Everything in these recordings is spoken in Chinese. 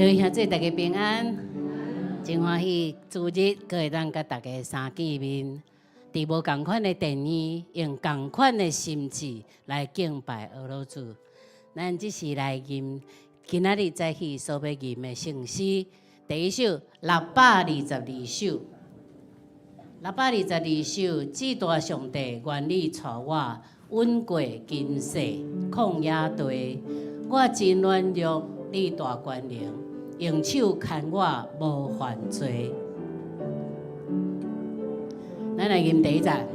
各位兄弟，大家平安，真欢喜，主日可会当甲大家相见面，伫无同款的电影，用同款的心志来敬拜俄罗斯。咱只是来吟今仔日早起所要吟的圣诗，第一首622首。622首，至大上帝愿你带我稳过今世旷野地，我真软弱，你大权能。用手牵我无犯罪，咱来吟第一站。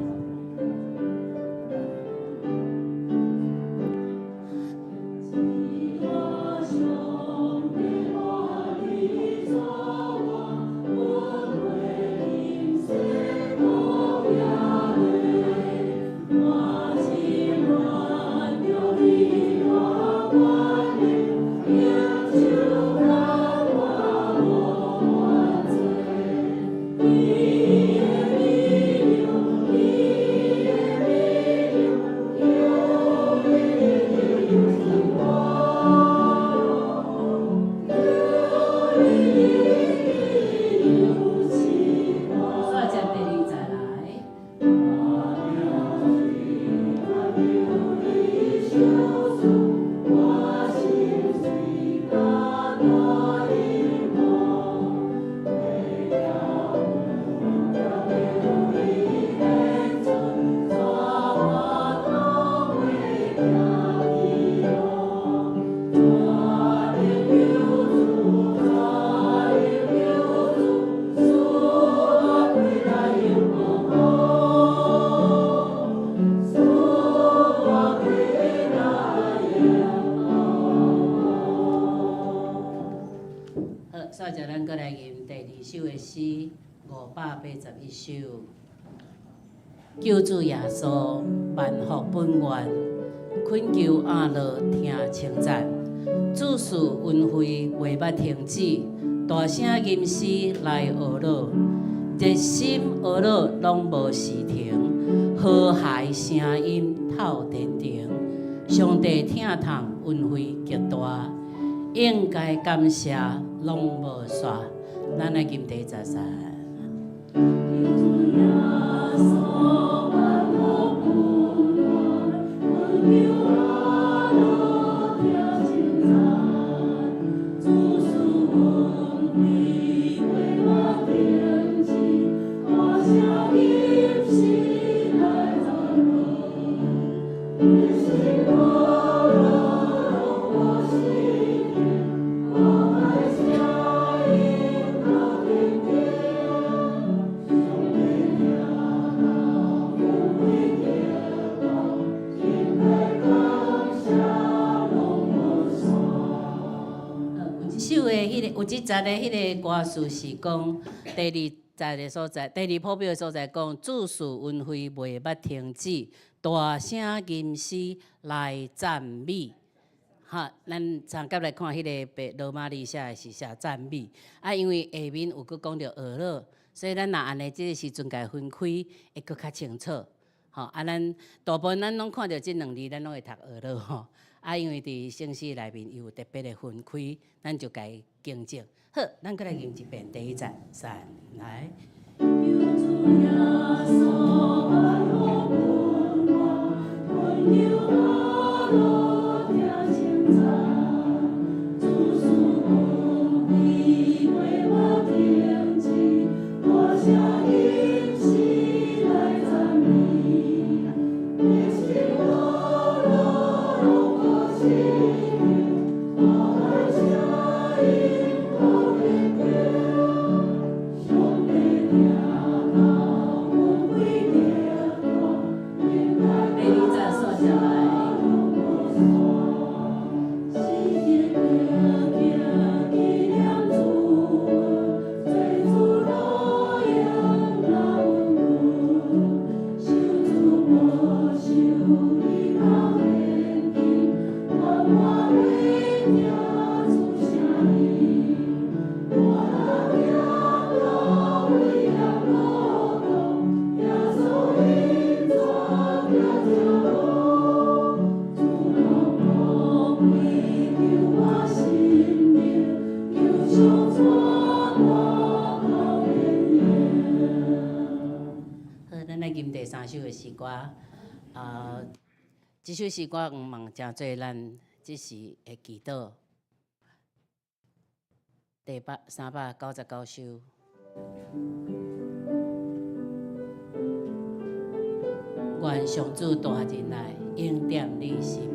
救主耶稣，万福本愿，恳求阿乐听称赞，主事恩惠袂捌停止，大声吟诗来学乐，热心学乐拢无时停，和谐声音透天庭，上帝听痛恩惠极大，应该感谢拢无煞，咱来吟第13。有一节的迄个歌词是讲，第二节的所在，第二普标的所在讲，主事恩惠袂捌停止，大声吟诗来赞美。哈，咱参甲来看迄个白罗马字写的是写赞美，因为下面有佫讲到俄勒，所以咱若安尼即个时阵家分开会佫较清楚。吼，咱大部分咱拢看到即两字，咱拢会读俄勒吼。因为伫圣诗内面有特别的分开，咱就该敬正。好，咱再来吟一遍第一站，3来。吟第3首的诗歌。这首诗歌问真侪咱即时会祈祷。第399首。愿上主大人来，应点你心。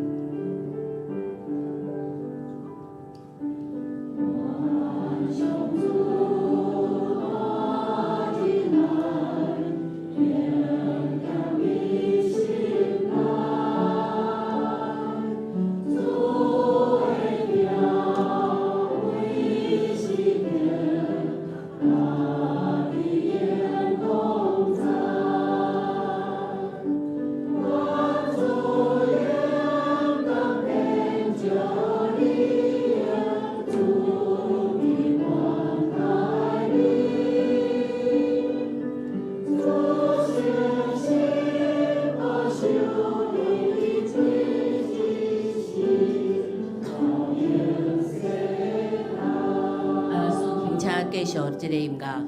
继续即个音乐，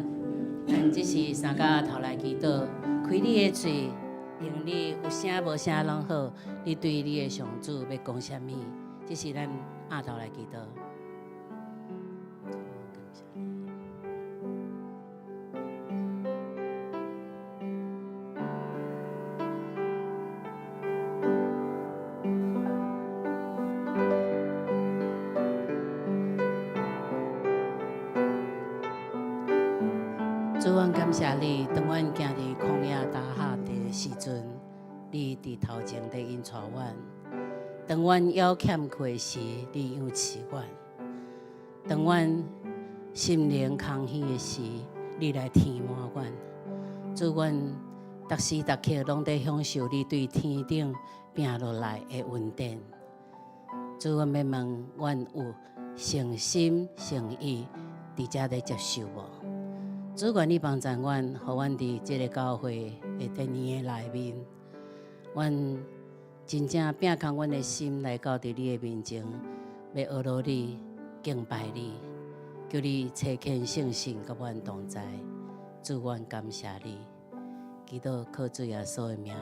咱即是三甲头来祈祷，开你的嘴，用你有声无声拢好，你对你的上主要讲啥物？即是咱下头来祈祷。主，阮感谢你，当阮行伫旷野大厦的时阵，你伫头前伫引带阮；当阮腰欠缺时，你养饲阮；当阮心灵空虚的时，你来填满阮。主，阮逐时逐刻拢在享受你对天顶拼落来的恩典。主，阮要问，阮有诚心诚意伫遮在接受无？主，愿你帮助阮，互阮伫即个教会的第2年内面，阮真正摒空阮的心来到伫你的面前，要学罗你、敬拜你，求你赐肯圣心甲阮同在。主，阮感谢你，祈祷靠主耶稣的名。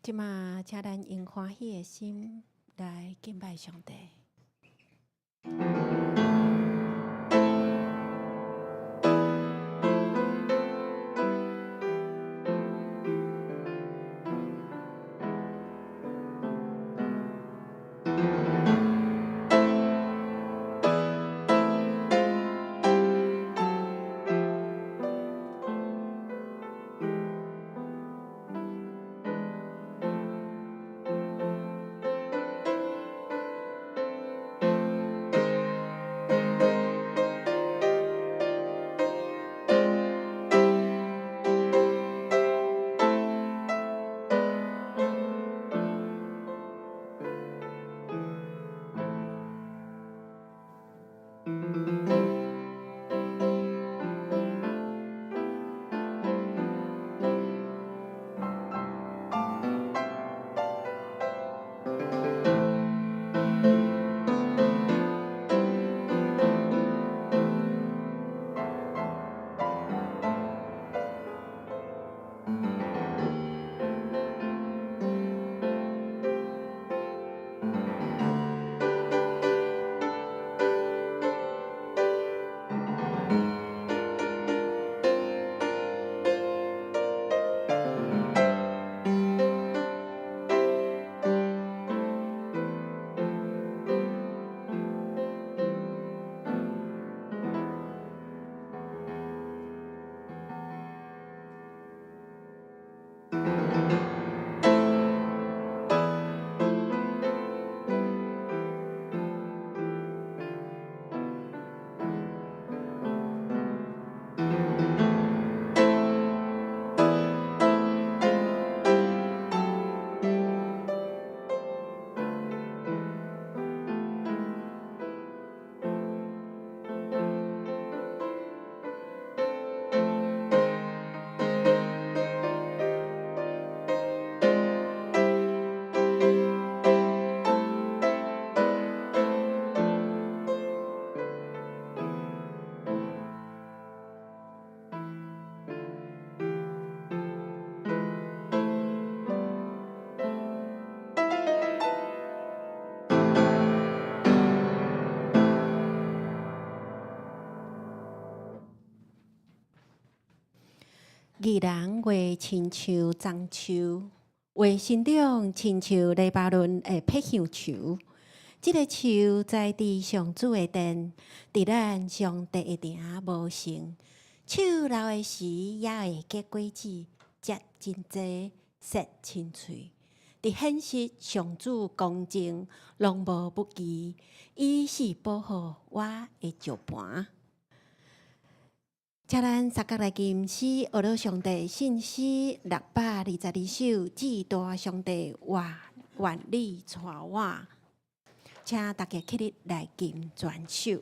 即马，请咱用欢喜的心来敬拜上帝。宜人画亲像樟树，画生长亲像黎巴嫩的碧香树。这个树栽伫上主的殿，伫咱上帝的城无成。树老的时也会结果子，结真济，实清脆。伫显示上主公正，拢无不义，伊是保护我的石盘。请咱三角来吟诗，学了上帝信息622首，至大上帝万里带我，请大家起立来吟全首。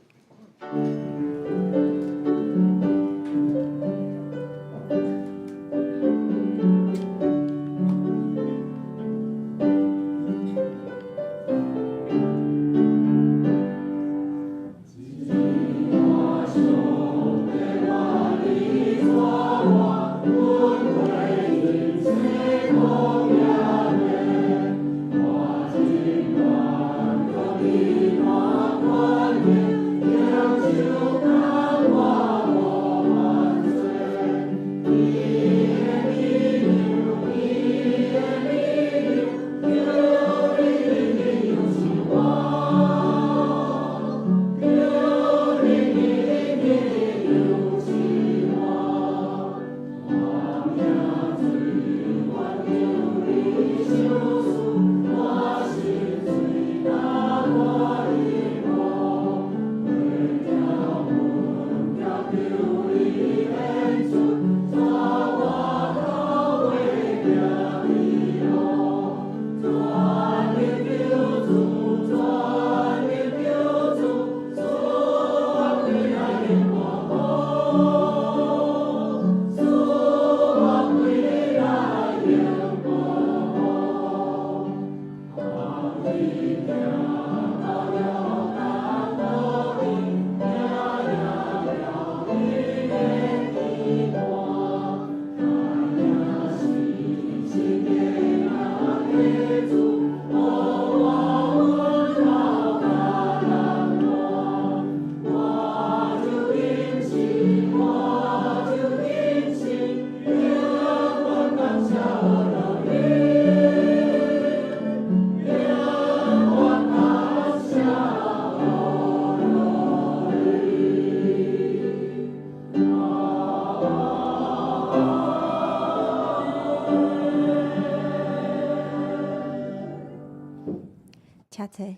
请坐。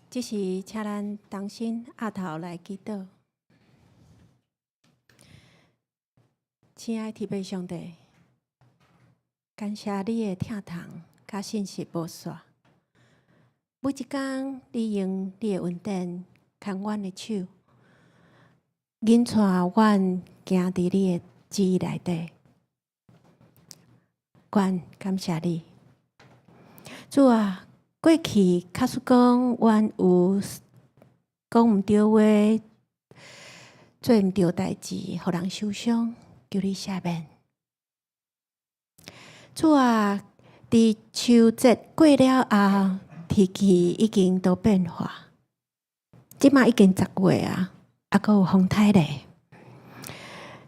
这是请咱同心额头来祈祷。亲爱的天父上帝，感谢你的疼痛甲信息无煞。每一天，你用你的恩典牵阮的手，引带阮行伫你的旨意内底。阮感谢你，主啊！过去假使讲，阮有讲毋对话，做毋对代志，互人受伤，求你赦免。主啊，伫秋节过了后，天气已经都变化。即马已经10月啊，还阁有风台咧。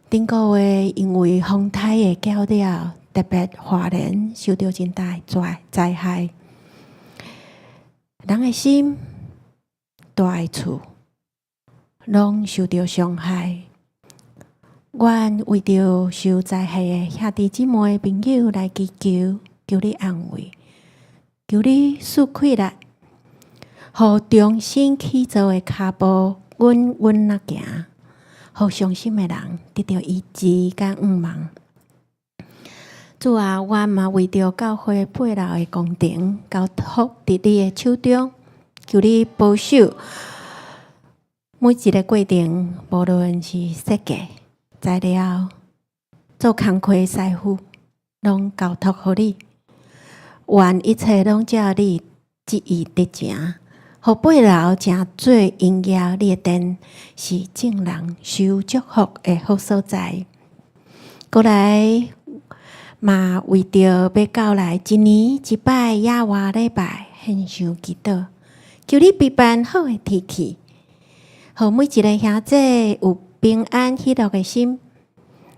顶个月因为风台的搅扰，特别花莲受到真大灾害。人的心、大的厝，拢受到伤害。阮为着受灾害的兄弟姊妹、朋友来祈求，求你安慰，求你赐开力，互重新起造的脚步稳稳啊行，互伤心的人得到医治甲盼望。主啊，我嘛为着教会背后的工程，交托伫你的手中，求你保守每一个过程，无论是设计、材料、做工课的师傅，拢交托互你。愿一切拢照你旨意得成，互背后正做营业你的殿，是众人受祝福的好所在。过来。嘛，为着要到来一年一摆野外礼拜献上祈祷，求你陪伴好的天气，互每一个兄弟有平安喜乐的心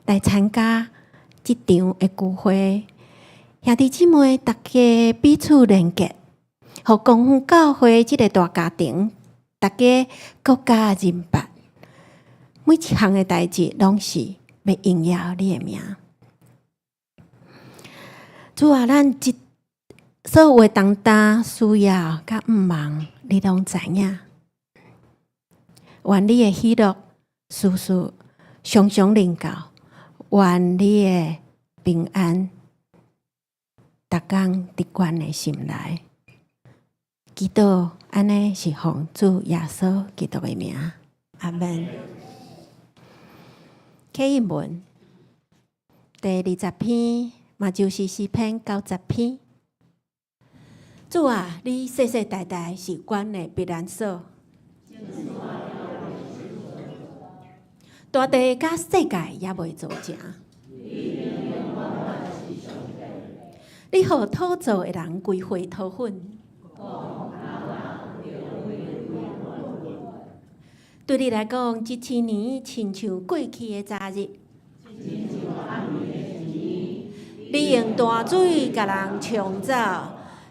来参加这场的聚会。兄弟姊妹，大家彼此连结，互公园教会这个大家庭，大家各家人办，每一项的代志拢是要荣耀你的名。主啊，咱所有的重担、需要甲毋忙，你拢知影。愿你的喜乐事事常常临到，愿你的平安逐工伫阮的心内。祈祷安尼是奉主耶稣基督的名，阿门。启应文第20篇，嘛就是诗篇90篇。主啊，你世世代代是阮的避难所。大地甲世界也袂造成。你互土造的人归回土粉。对你来讲，这1000年亲像过去的昨日。你用大水甲人冲走，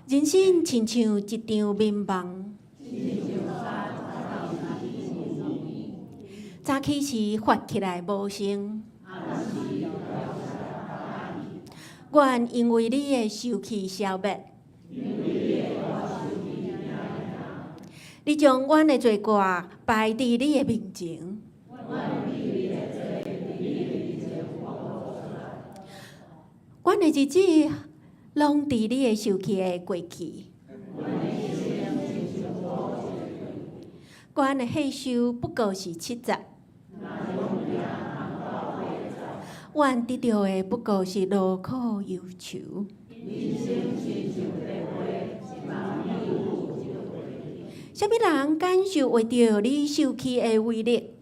人生亲像一场眠梦。早起时发起来无声，愿因为你的受气消灭。你将阮的罪过摆伫你的面前，阮的日子拢伫你的受气的过去。阮的岁数不过是70，阮得到的不过是劳苦忧愁。什么人感受为着你受气的威力？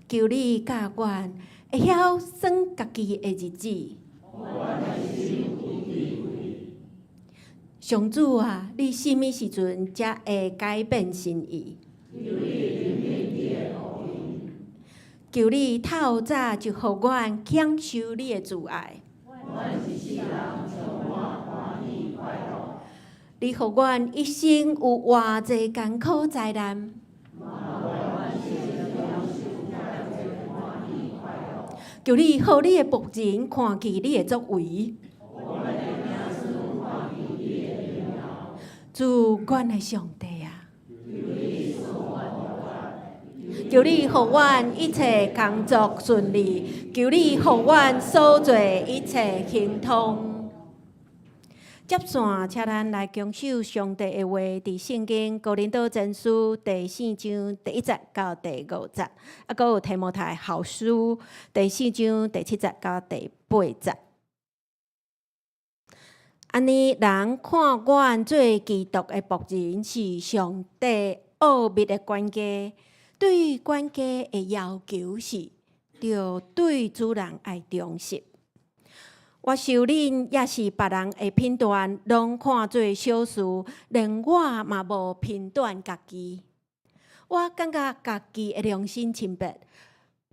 求你教阮会晓算家己的日子。上主啊，你什么时阵才会改变心意？求你透早就互阮享受你的慈爱。你互阮一生有偌济艰苦灾难，求你互你的仆人看见你的作为。主，阮的上帝啊，求你互阮一切工作顺利，求你互阮所做一切亨通。接线，请咱来恭守上帝的话，伫圣经哥林多前书第4章第1节到第5节，啊，阁有提摩太后书第4章第7节到第8节。安尼，人看阮做基督的仆人，是上帝奥秘的管家。对管家的要求是，着对主人爱忠实。我受恁也是别人的评断，拢看做小事，连我嘛无评断家己。我感觉家己的良心清白，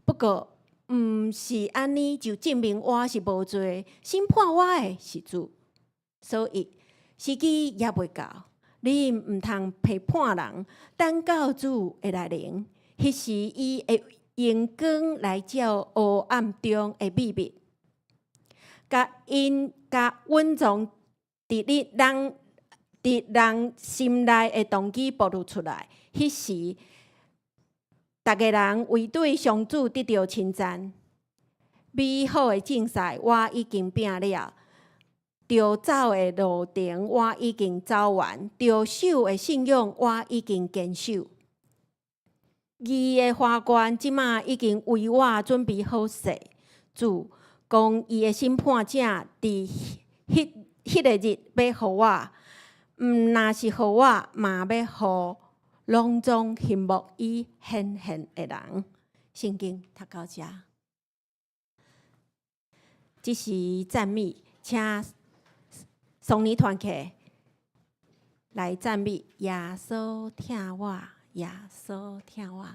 不过毋是安尼就证明我是无罪，审判我的是主。所以时机也未到，你毋通批判人，等到主会来临，迄时伊会用光来照黑暗中的秘密。甲稳重伫人心内的动机暴露出来，迄时，逐个人为对上主得到称赞。美好的竞赛我已经拼了，着走的路程我已经走完，着守的信仰我已经坚守。义的花冠即马已经为我准备好势，主。讲伊的审判者伫迄个日要互我，若是互我，嘛要互隆重翕目以显现的人。圣经读到这，这是赞美，请送你团契来赞美耶稣听我，耶稣听我。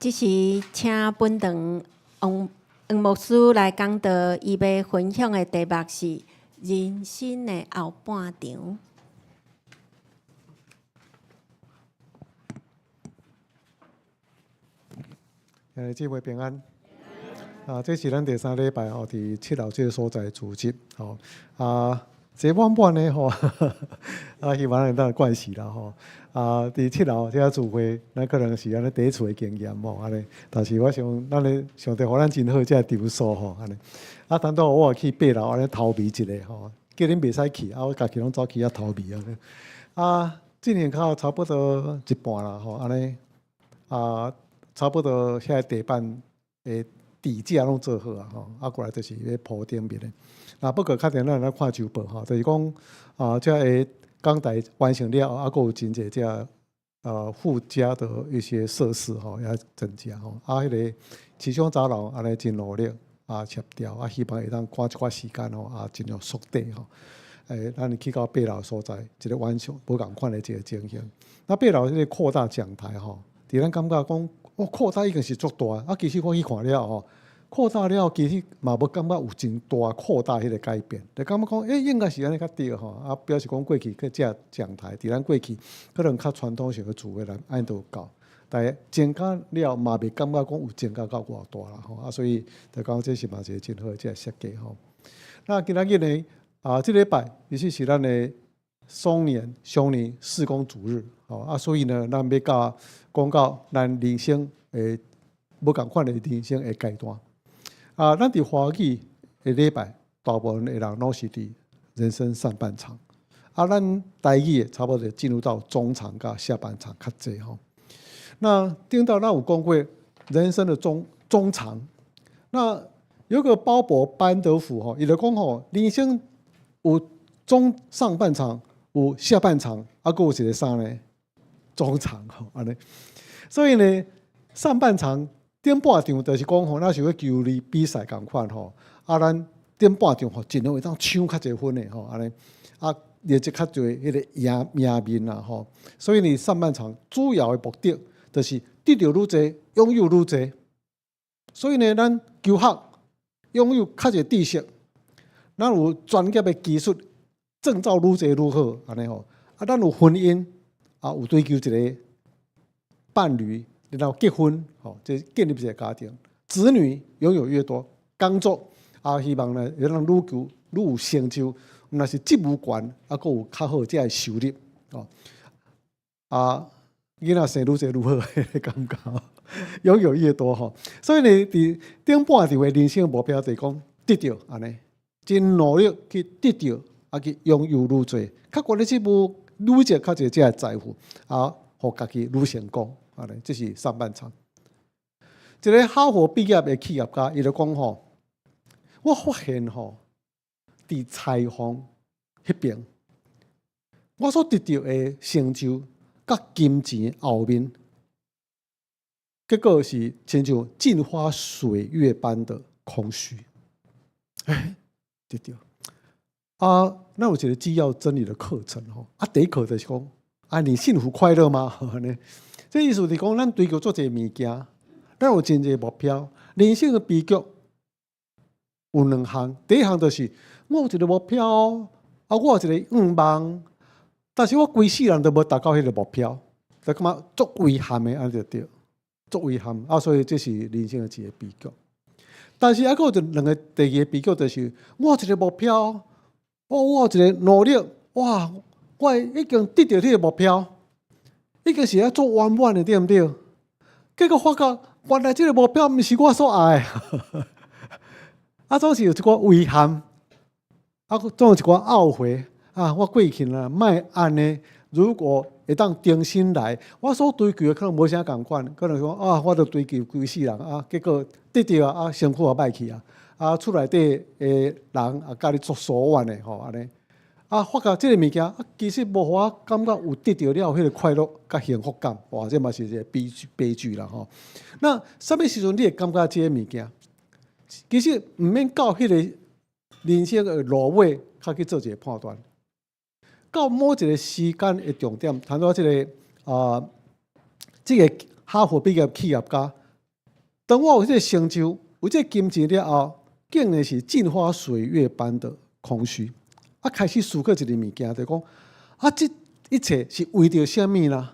即时请本堂王牧师来讲道，伊要分享的题目是人生的后半场。姊妹平安。这是咱第3礼拜吼，伫七楼这个所在主集吼。这晚半呢吼，希望咱当惯势啦吼。伫七楼这聚会，咱可能是安尼第一次的经验吼，安尼。但是我想，咱咧上帝互咱真好，这场所吼安尼。当到我去8楼安尼逃避一下吼，叫恁袂使去，我家己拢走去逃避啊。进行到差不多一半啦吼，安尼差不多遐地板的底架拢做好啊吼，过来就是要铺顶面的。不过确定咱来看周报吼，就是讲这个讲台完成了，还有真侪这附加的一些设施吼，也增加吼。迄个市场走廊安尼真努力协调，希望会当赶一寡时间吼，尽量缩短吼。咱去到八楼所在，一个完全无共款的一个情形。那八楼这个扩大讲台吼，伫咱感觉讲，扩大已经是足大，啊，其实我去看了吼，扩大了其实嘛无感觉有真大扩大迄个改变，就感觉讲，应该是安尼较对吼，啊，表示讲过去去遮讲台，伫咱过去可能较传统型的主位咱安都有够。但是增加了嘛，未感觉讲有增加到偌大啦吼，啊，所以就讲这是嘛一个真好即个设计吼。那今仔日呢，这礼拜其实是咱的双年施工主日，吼啊，所以呢，咱要讲到咱人生诶无共款的人生的阶段啊，咱伫华语的礼拜，大部分的人拢是伫人生上半场，啊，咱台语差不多进入到中场甲下半场较济吼。那听到那有讲过人生的中长，那有个鲍勃班德福吼，伊就讲吼，人生有上半场，有下半场，啊，还有一个啥呢？中长吼，安尼。所以呢，上半场顶半场就是讲吼，咱想要球类比赛共款吼，啊，咱顶半场吼尽量会当抢较侪分的吼，安尼啊，业绩较侪迄个赢面啦吼。所以呢，上半场主要的目的就是得到愈侪，拥有愈侪。所以呢，咱求学拥有较侪知识，咱有专业的技术，证照愈侪愈好，安尼吼。啊，咱有婚姻啊，有追求一个伴侣，然后结婚，吼，这建立一个家庭。子女拥有越多，工作啊，希望呢，让愈有成就。若是职务悬，啊，佫有较好这收入，哦，啊。囡仔生愈侪愈好，迄个感觉，拥有越多吼。所以呢，伫顶半场的人生目标就是讲得到安尼，真努力去得到，啊去拥有愈侪，较悬的职务，累积较侪这个财富，啊，互家己愈成功，安尼，这是上半场。一个哈佛毕业的企业家，伊就讲吼，我发现吼，伫采访迄边，我所得到的成就。甲金钱后面，结果是亲像镜花水月般的空虚。对对啊，那有一个基要真理的课程吼，啊，第一课就是讲，啊，你幸福快乐吗？呢，这意思是讲，咱追求做一个物件，咱有真侪目标。人生的悲剧有两项，第一项就是我有一个目标，啊，我有一个愿望。但是我规世人都无达到迄个目标，就感觉足遗憾的，安就对，足遗憾啊！所以这是人生的一个悲剧。但是还有就两个第二个悲剧，就是我有一个目标，我有一个努力，哇！我已经得到迄个目标，已经是要做圆满的，对不对？结果发觉原来这个目标不是我所爱，啊，总是有一个遗憾，啊，总有一个懊悔。啊！我过去啦，莫安尼。如果会当重新来，我所追求的可能无啥共款，可能说啊，我都追求规世人啊，结果得到啊，生活也歹去啊，啊，厝内底诶人啊，甲你作所愿的吼，安尼啊，发觉这个物件啊，其实无互我感觉有得到了迄个快乐甲幸福感，哇，这嘛是一个悲剧啦吼。那什么时阵你会感觉这个物件？其实毋免到迄个人生的路尾，较去做一个判断。到某一个时间的重点，谈到这个这个哈佛毕业企业家，当我有这个成就，有这个金钱了后，竟然是镜花水月般的空虚。啊，开始思考一个物件，就讲啊，这一切是为着什么呢？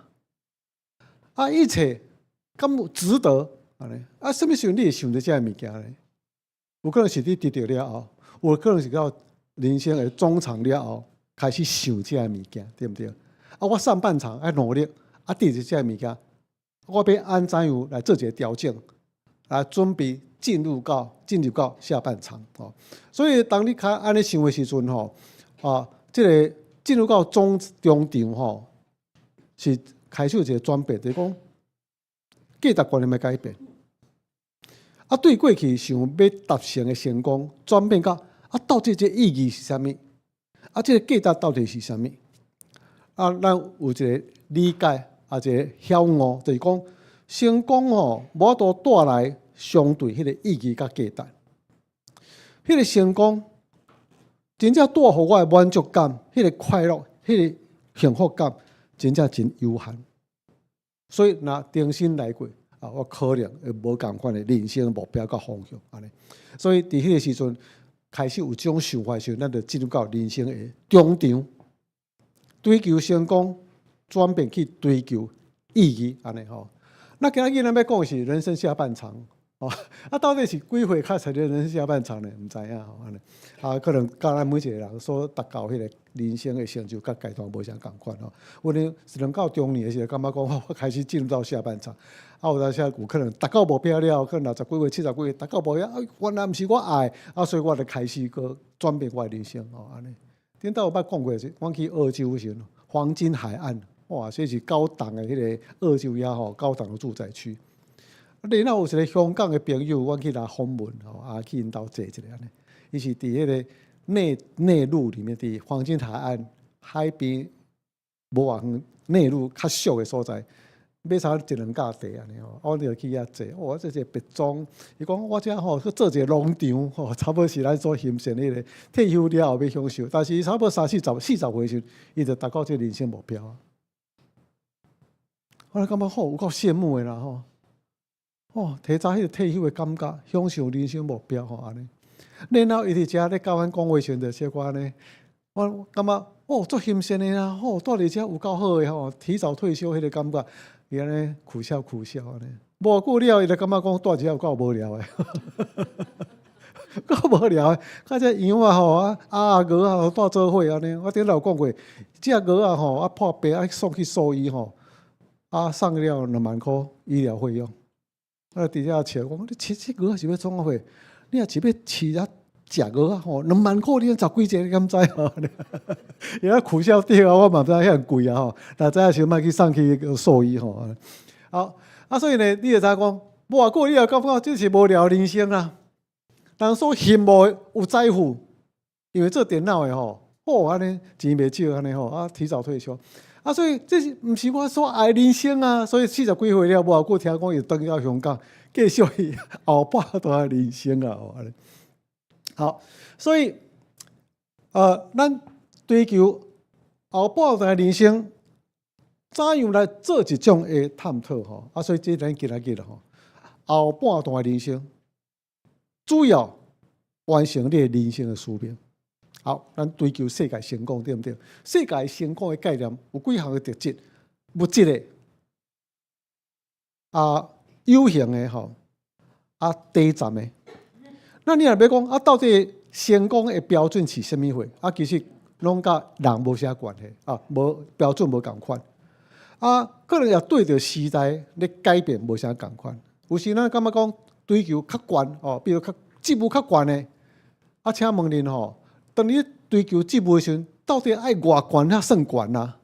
啊，一切敢有值得安尼？啊，什么时候你会想到这个物件呢？有可能是你得到了后，有可能是到人生的中场了后。开始想这个物件，对不对？啊，我上半场要努力，啊，得着这个物件，我要按怎样来做一个调整，来准备进入到下半场哦。所以当你开安尼想的时阵吼，啊，这个进入到中场吼，是开始有一个转变，就是讲价值观念要改变。啊，对过去想要达成的成功，转变到啊，到底这意义是啥物？啊，这个价值到底是啥物？啊，咱有一个理解，啊，一个晓悟，就是讲成功哦，无都带来相对迄个意义甲价值。迄个成功真正带互我的满足感、迄个快乐、迄个幸福感，真正真有限。所以，若重新来过我可能会无共款的人生目标甲方向安尼。所以，伫迄个时阵开始有这种想法的时候，咱就进入到人生的中场，追求成功，转变去追求意义安尼吼。那今仔日咱要讲的是人生下半场。到底是几岁开始的人生下半场呢？唔知影吼，安尼可能甲咱每一个人所达到迄个人生的成就甲阶段无啥共款吼。阮呢是能到中年的时候，感觉讲我开始进入到下半场，有当时有可能达到目标了，可能60几岁、70几岁达到目标，原来毋是我爱，所以我就开始个转变我的人生安尼。顶倒有捌讲过，我去澳洲时阵，黄金海岸，哇，这是高档的迄个澳洲遐高档的住宅区。然后有一个香港的朋友，我去来访问去因兜坐一下呢。伊是伫迄个内陆里面，伫黄金海岸海边无偌远内陆较俗的所在，买差1、2架地安尼我就去遐坐。这个别庄，伊讲我遮去做一个农场差不多是咱所欣赏迄个退休了后要享受，但是差不多30、40岁时，伊就达到这人生目标啊。我感觉有够羡慕的啦提早迄个退休的感觉，享受人生目标安尼。然后伊伫遮咧教阮讲话时阵，小可呢，我感觉足欣赏的啦，住伫遮有够好的提早退休迄个感觉，伊安尼苦笑安尼。无久了，伊就感觉讲住遮有够无聊的，够无聊的。甲只羊鹅住做伙安尼。我顶头有讲过，只鹅破病送去兽医送了2万块医疗费用。伫遮笑讲，你饲鹅是要创啥货？你若是要饲食鹅2万块，你10几只，你敢知伊遐苦笑掉我嘛知影遐贵但知影想莫去送去兽医好所以呢，你就知影讲，无偌久你也感觉这是无聊人生啦。人所羡慕有财富，因为做电脑的安尼钱袂少安尼提早退休。所以这是毋是我所爱人生啊？所以40几岁了，无偌久听讲伊转去到香港，继续伊后半段人生啊！好，所以咱追求后半段人生，怎样来做一种的探讨所以这咱今仔日后半段人生，主要完成你的人生的使命。好，咱追求世界成功，对不对？世界成功的概念有几项的特质：物质的、有形的低层的。那你若要讲到底成功的标准是啥物货？其实拢甲人无啥关系无标准无共款可能也对着时代咧改变无啥共款。有时咱感觉讲追求较悬比如职务较悬的请问恁当你追求职务的时阵，到底爱偌悬才算悬啊？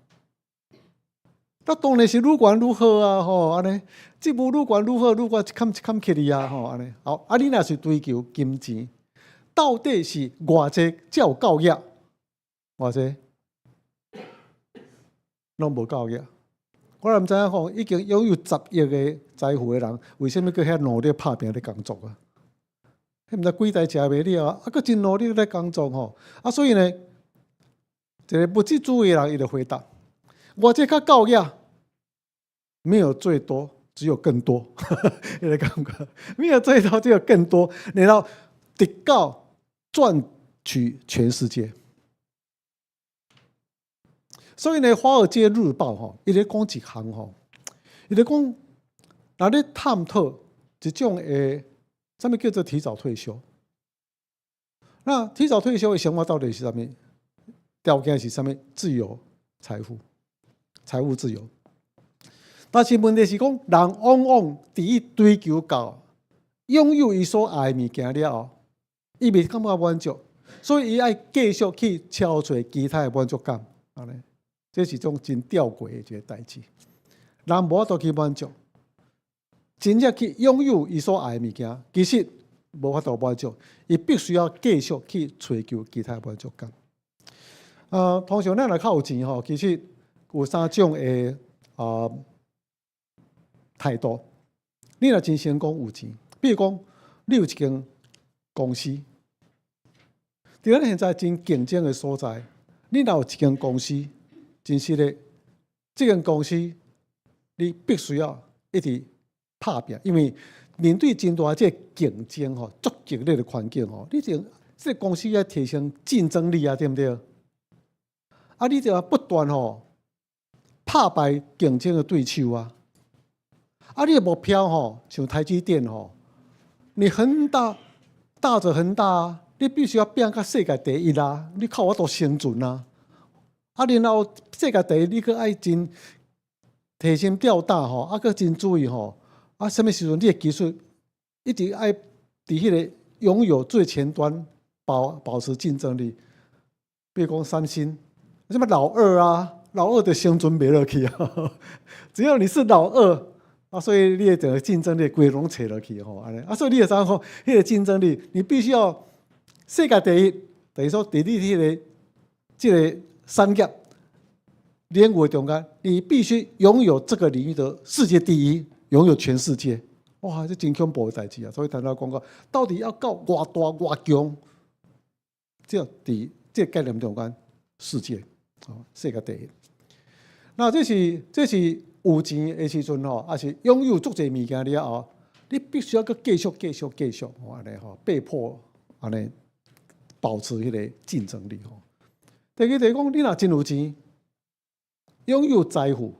那当然是愈悬愈好安尼职务愈悬愈好，愈悬一坎一坎起哩安尼好你若是追求金钱，到底是偌济才有够额？偌济拢无够额。我也毋知影已经拥有10亿的财富的人，为什么搁遐努力拍拼咧工作啊？毋知几代食袂了佫真努力咧工作所以呢，一个物质主义的人伊就回答：我这较够额，没有最多，只有更多。伊个感觉，没有最多，只有更多，然后直到赚取全世界。所以呢，《华尔街日报》伊咧讲一项伊咧讲，若咧探讨一种什么叫做提早退休？那提早退休的想法到底是什么？条件是什么？自由、财务自由。但是问题是讲，人往往伫伊追求到拥有伊所爱的物件了后，伊未感觉满足，所以伊爱继续去敲找其他的满足感。这是一种真吊诡的一个代志。人无法度去满足。真正去拥有伊所爱的物件，其实无法度满足，伊必须要继续去追求其他满足感。通常咱若较有钱其实有3种的态度。你若真成功有钱，比如讲你有一间公司，伫咱现在真竞争的所在，你若有一间公司，真实的，这间公司你必须要一直拍拼，因为面对真大这竞争吼，足激烈的环境吼，你这公司要提升竞争力啊，对不对？啊，你就要不断打败竞争的对手啊！啊，你的目标像台积电你很大，大者很大啊！你必须要变到世界第一啦！你靠我都生存啊！啊，然后世界第一，你搁爱真提心吊胆啊，搁真注意啊，什么时阵你的技术一直爱伫迄个拥有最前端，保持竞争力。比如讲三星，什么老二啊？老二的生存袂落去啊！只要你是老二啊，所以你的整个竞争力规拢扯落去安尼啊，所以你会知影迄个竞争力，你必须要世界第一，等于说伫你这个产业领域中间，你必须拥有这个领域的世界第一，拥有全世界。哇，这真恐怖的代志啊！所以谈到讲到，到底要到偌大偌强，只要伫这个概念中间，世界世界第一。那这是有钱的时阵还是拥有足侪物件了后，你必须要搁继续安尼被迫安尼保持迄个竞争力第二就是讲，你若真有钱，拥有财富，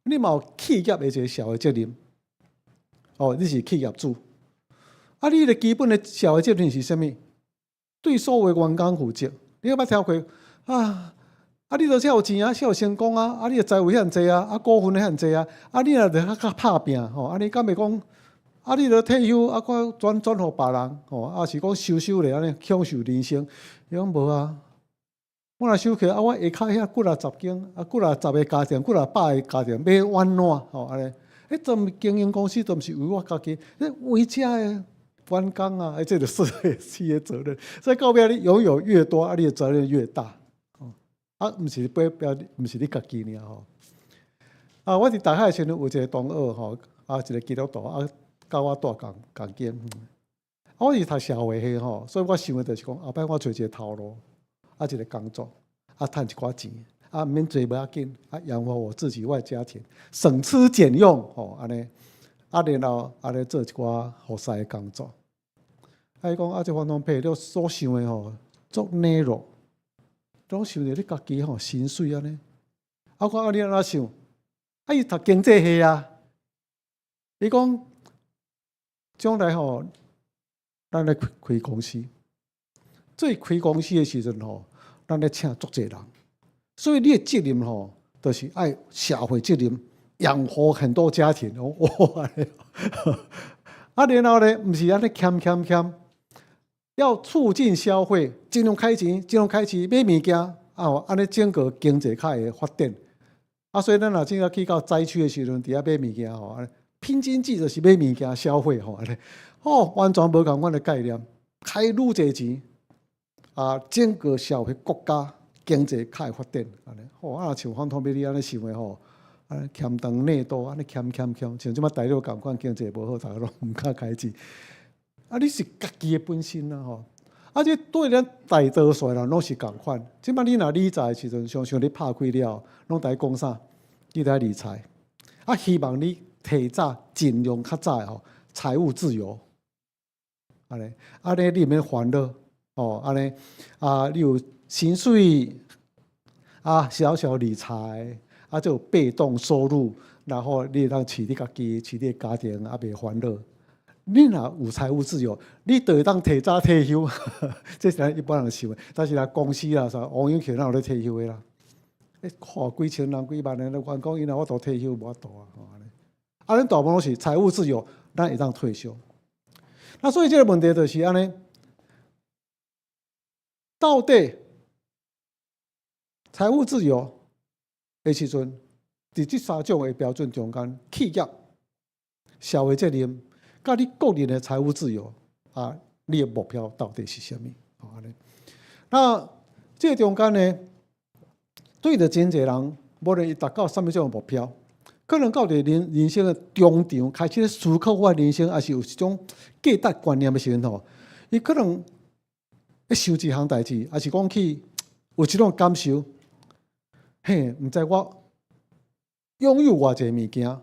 你嘛有企业的一个社会责任你是企业主啊，你的基本的社会责任是啥物？对所有的员工负责。你有捌听过你都遮有钱啊，遮有成功啊，你的财务遐济啊，股份遐济啊，你若着较拍拼你敢袂讲你着退休我转互别人是讲收咧安尼享受人生？伊讲无啊，我若收起我下骹遐几若10间几若10个家庭，几若100个家庭，要安怎安尼？都经营公司都毋是为我家己，为遮的员工啊，这就是企业责任。所以到尾你拥有越多，你的责任越大。毋是毋是你家己尔我伫大海的时阵有一个同学一个基督徒教我住共间。我是读社会系所以我想的就是讲，后摆我找一个头路，一个工作，赚一寡钱，毋免多无要紧，养活我自己、我的家庭，省吃俭用安尼，然后安尼做一寡好势的工作。伊讲这反正配你所想的足内容。拢想着你家己薪水安尼，我你安怎想？伊读经济系啊，伊讲将来咱来开公司，做开公司的时阵咱来请足侪人，所以你的责任就是爱社会责任，养活很多家庭然后呢，毋是安尼欠。要促进消费，尽量开钱，买物件安尼整个经济较会发展所以咱若真要去到灾区的时阵，伫遐买物件拼经济就是买物件消费安尼完全无共款的概念，开愈侪钱整个社会国家经济较会发展安尼像反通比你安尼想的安尼欠长内多，安尼欠，像即马大陆共款经济无好，大家拢毋敢开钱。你是家己的本身这对咱大多数人拢是共款。即摆你若理财的时阵，常常你拍开了，拢在讲啥？你在理财希望你提早尽量较早财务自由。安尼你免烦恼安尼你有薪水小理财就有被动收入，然后你会当饲你家己、饲你的家庭袂烦恼。你若有财务自由，你就会当提早退休，这是咱一般人想的。但是公司王永庆哪有咧退休的啦？看几千人、几万人的员工，因我都退休无法度咱大部分都是财务自由，咱会当退休。那所以这个问题就是安尼，到底财务自由的时阵，伫这3种的标准中间，企业、社会责任。甲你个人的财务自由你的目标到底是什么？那这中间呢，对着真侪人，无论伊达到什么种目标，可能到伫人生的中场开始思考我的人生，还是有一种价值观念的时阵伊可能要受一项代志，还是讲去有一种感受，嘿，毋知我拥有偌济物件，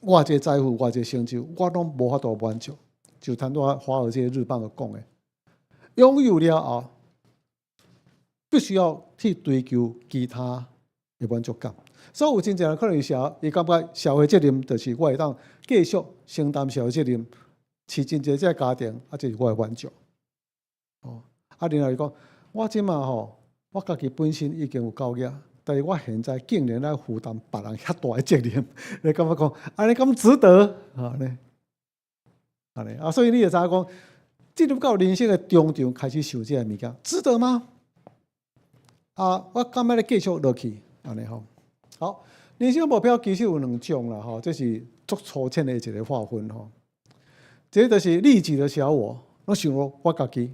偌济财富，偌济成就，我拢无法度满足。就谈到华尔街日报有讲的，拥有了后，必须要去追求其他的满足感。所以有真正可能伊感觉社会责任就是我会当继续承担社会责任，饲真济只家庭，这是我的满足。然后伊讲，我即马我家己本身已经有够业，但是我现在竟然来负担别人遐大的责任，你感觉讲，安尼咁值得安尼所以你会知影讲，进入到人生的中场开始受这个物件，值得吗？我甘要咧继续落去，安尼好，人生目标其实有2种啦，这是足粗浅的一个划分一个就是利己的小我，我想我家己。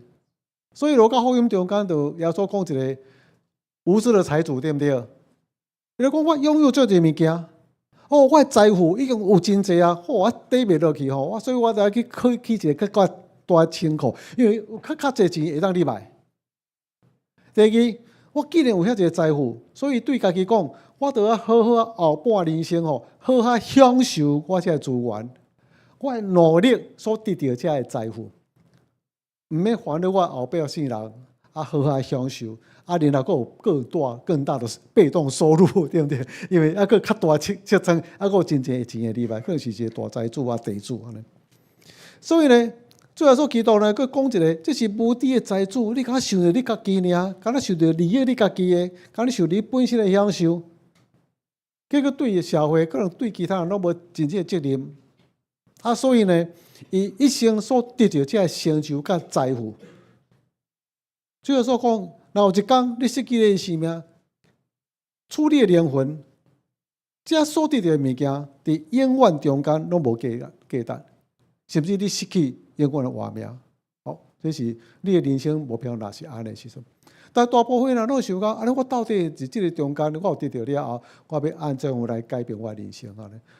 所以，罗家福音中间就耶稣讲一个无知的财主，对不对？伊讲我拥有这些物件，我的财富已经有真济啊，我抵袂落去所以我就要去一个更加大清苦，因为有较济钱会当你买。第二，我既然有遐济财富，所以对家己讲，我就要好好后半人生好好享受我这资源，我的努力所得到这个财富。毋免烦恼我后壁生人好好享受，然后更大的被动收入，对不对？因为个较大积增，个真正钱的礼拜，可能是一个大财主地主安尼。所以呢，最后说基督呢，佮讲一个，这是无底的财主，你敢想着你家己呢？敢若想着利益你家己的，敢若想你本身的享受，结果对社会可能对其他人拢无真正责任。所以呢，伊一生所得到这成就甲财富，最后说讲，若有一天你失去了生命，处理灵魂，这所得到的物件，伫永远中间拢无价值，甚至你失去永远的活命。这是你的人生目标，若是安尼时阵。但大部分人拢想讲，我到底伫这个中间，我有得到了后，我要按怎样来改变我的人生？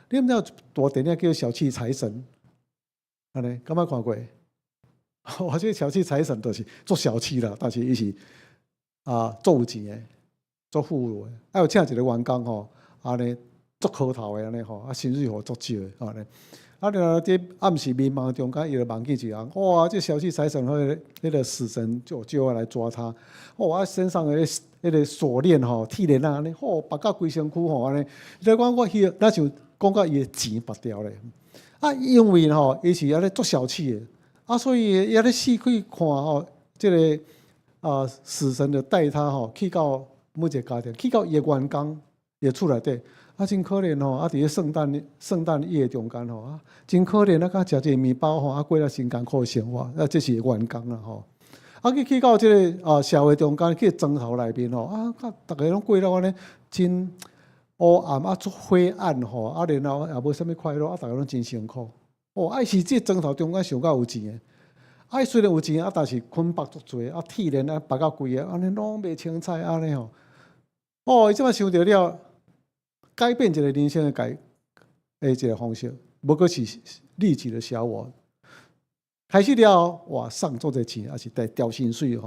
你毋知有大电影叫《小气财神》，安尼，敢捌看过？我这小气财神就是做小气啦，但是伊是做有钱的，做富有的，有请一个员工安尼做磕头的安尼薪水足少的安尼。然后这暗时迷茫中间，伊就梦见一个人，哇！这小气财神那个死神就要来抓他，身上的那个锁链铁链安尼，拔到规身躯安尼。你讲我那就讲到伊的钱拔掉咧。因为伊是安尼做小气的，所以伊咧死去看这个死神就带他去到每一个家庭，去到伊的员工也厝内底。真可怜伫咧圣诞夜中间真可怜甲食一个面包过了真艰苦生活，这是员工啦去到这个社会中间去砖头内面大家拢过了安尼真黑暗足灰暗然后也无啥物快乐大家拢真辛苦是这砖头中间上较有钱的虽然有钱但是捆绑足多铁链绑到规个安尼拢袂清彩安尼伊即摆想着了。改变一个人生的一个方式，无过是利己的小我。开始了，送足侪钱，还是带调薪水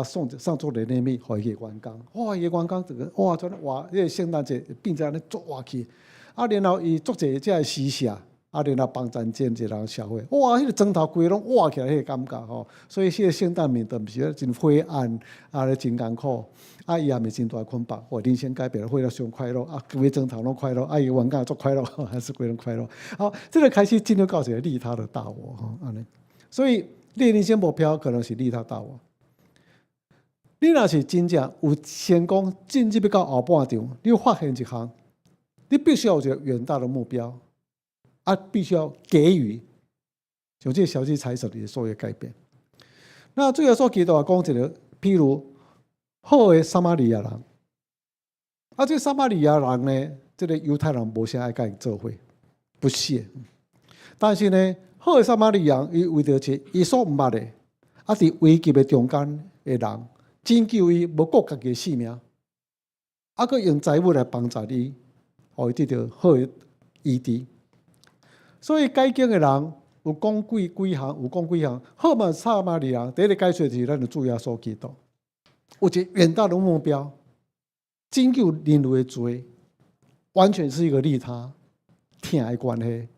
送足个礼物，互伊个员工。伊个员工这个这个圣诞节变成安尼足活气。然后伊足侪这施舍，然后帮咱建一人社会。迄个砖头规拢活起来，迄个感觉所以迄个圣诞面都毋是真灰暗，真艰苦。伊也未真大捆绑，人生改变了，活得上快乐规个砖头拢快乐，伊员工也足快乐，还是规人快乐。这个开始进入到一个利他的大我安尼。所以你人生目标可能是利他大我。你若是真正有成功进入到后半场，你发现一项，你必须要有一个远大的目标，必须要给予，像这小气财神的所有改变。那最后所基督也讲一个，譬如。好的撒玛利亚人，这撒玛利亚人呢，这个犹太人无啥爱甲伊做伙，不屑。但是呢，好的撒玛利亚人，伊为着伊所毋捌的，伫危急的中间的人，拯救伊无顾家己的性命，佮用财物来帮助伊，互伊得到好的医治。所以改经的人，有讲几项，有讲几项。好嘛，撒玛利亚第一个解说就是咱的主耶稣基督，有一个远大的目标，拯救人类的罪，完全是一个利他、疼的关系，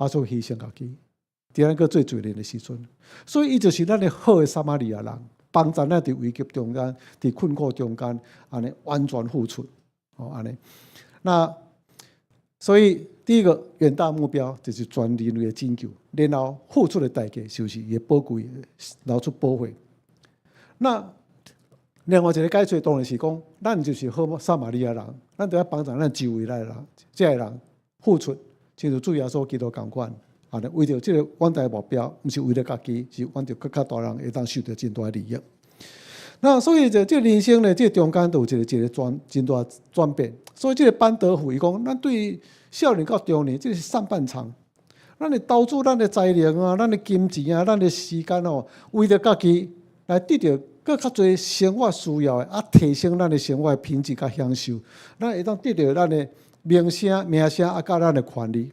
所以牺牲家己，伫咱个最罪人的时阵，所以伊就是咱的好的撒玛利亚人，帮助咱伫危急中间、伫困苦中间，安尼完全付出，安尼。那所以第一个远大目标就是全人类的拯救，然后付出的代价就是伊的宝贵留出宝血。那另外一个解释当然是讲，咱就是好撒玛利亚人，咱就要帮助咱周围的人，这些人付出，亲像主耶稣基督同款，为着这个远大的目标，不是为了家己，是为着更加大人会当受到真大的利益。那所以这人生呢，这中间都有一个真大转变。所以这个班德福伊讲，咱对少年到中年，这是上半场，咱的投资、咱的财力啊、咱的金钱啊、咱的时间哦，为着家己来得到更较多生活需要的，提升咱的生活的品质甲享受，咱会当得到咱的名声、甲咱的权利。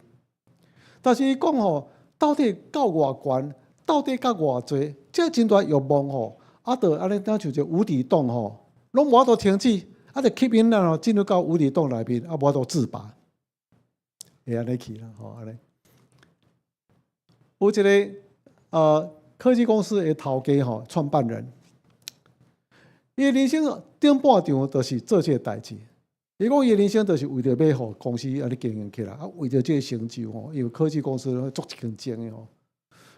但是伊讲吼，到底到偌悬，到底到偌济，这真大欲望吼，就安尼当像一个无底洞吼，拢无法度停止，就吸引咱哦进入到无底洞内面，无法度自拔，会安尼去啦，安尼。有一个科技公司的头家吼，创办人，伊的人生顶半场都是做这个代志。伊讲伊的人生就是为着要互公司安尼经营起来，为着这个成就吼，因为科技公司足竞争的吼，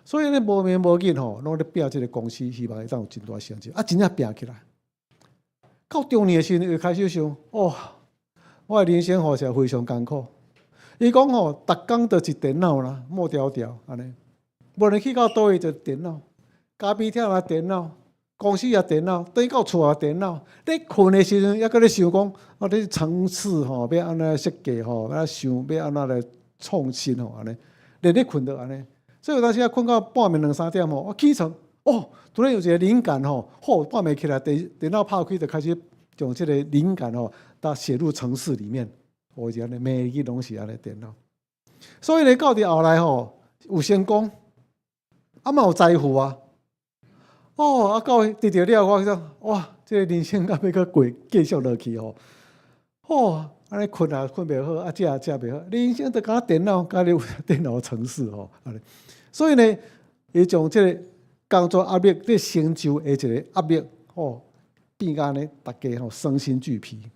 所以咧无眠无紧吼，拢咧拼这个公司，希望会当有真大成就，真正拼起来。到中年的时候，就开始想，我的人生吼是非常艰苦。伊讲吼，逐工都是电脑啦，木条条安尼，无论去到倒位就电脑，咖啡厅也电脑。公司也电脑，等到厝也电脑。你困的时阵，还搁咧想讲，你城市吼要安怎设计吼，想要安怎来创新吼安尼，连咧困到安尼。所以有当时困到半暝2、3点吼，我起床，突然有一个灵感吼，半暝起来，电脑拍开就开始将这个灵感吼，写入程式里面。我讲咧，每日拢是安尼电脑。所以咧，到伫后来吼，有成功，嘛有财富啊。到得到了，我讲哇，这个人生敢要搁过继续落去吼，安尼困也困袂好，食也食袂好，人生就敢电脑，甲你有电脑程式安尼。所以呢，伊将这个工作压力、这成就的一个压力变甲呢，大家身心俱疲。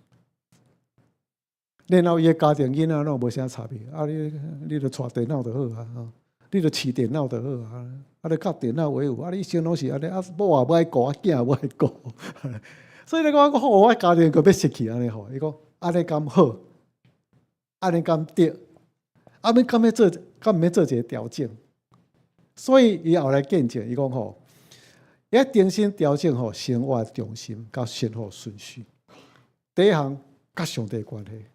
然后伊的家庭囡仔拢无啥差别，你就带电脑就好啊，你就饲电脑就好啊。你靠电脑为伍，你一生拢是安尼，某也不爱顾，囝也不爱顾，所以你讲我家庭个要失去安尼吼，伊讲安尼咁好，安尼咁对，敢要做一个调整，所以伊后来见证，伊讲伊重新调整生活的重心甲生活顺序。第一项甲上帝关系，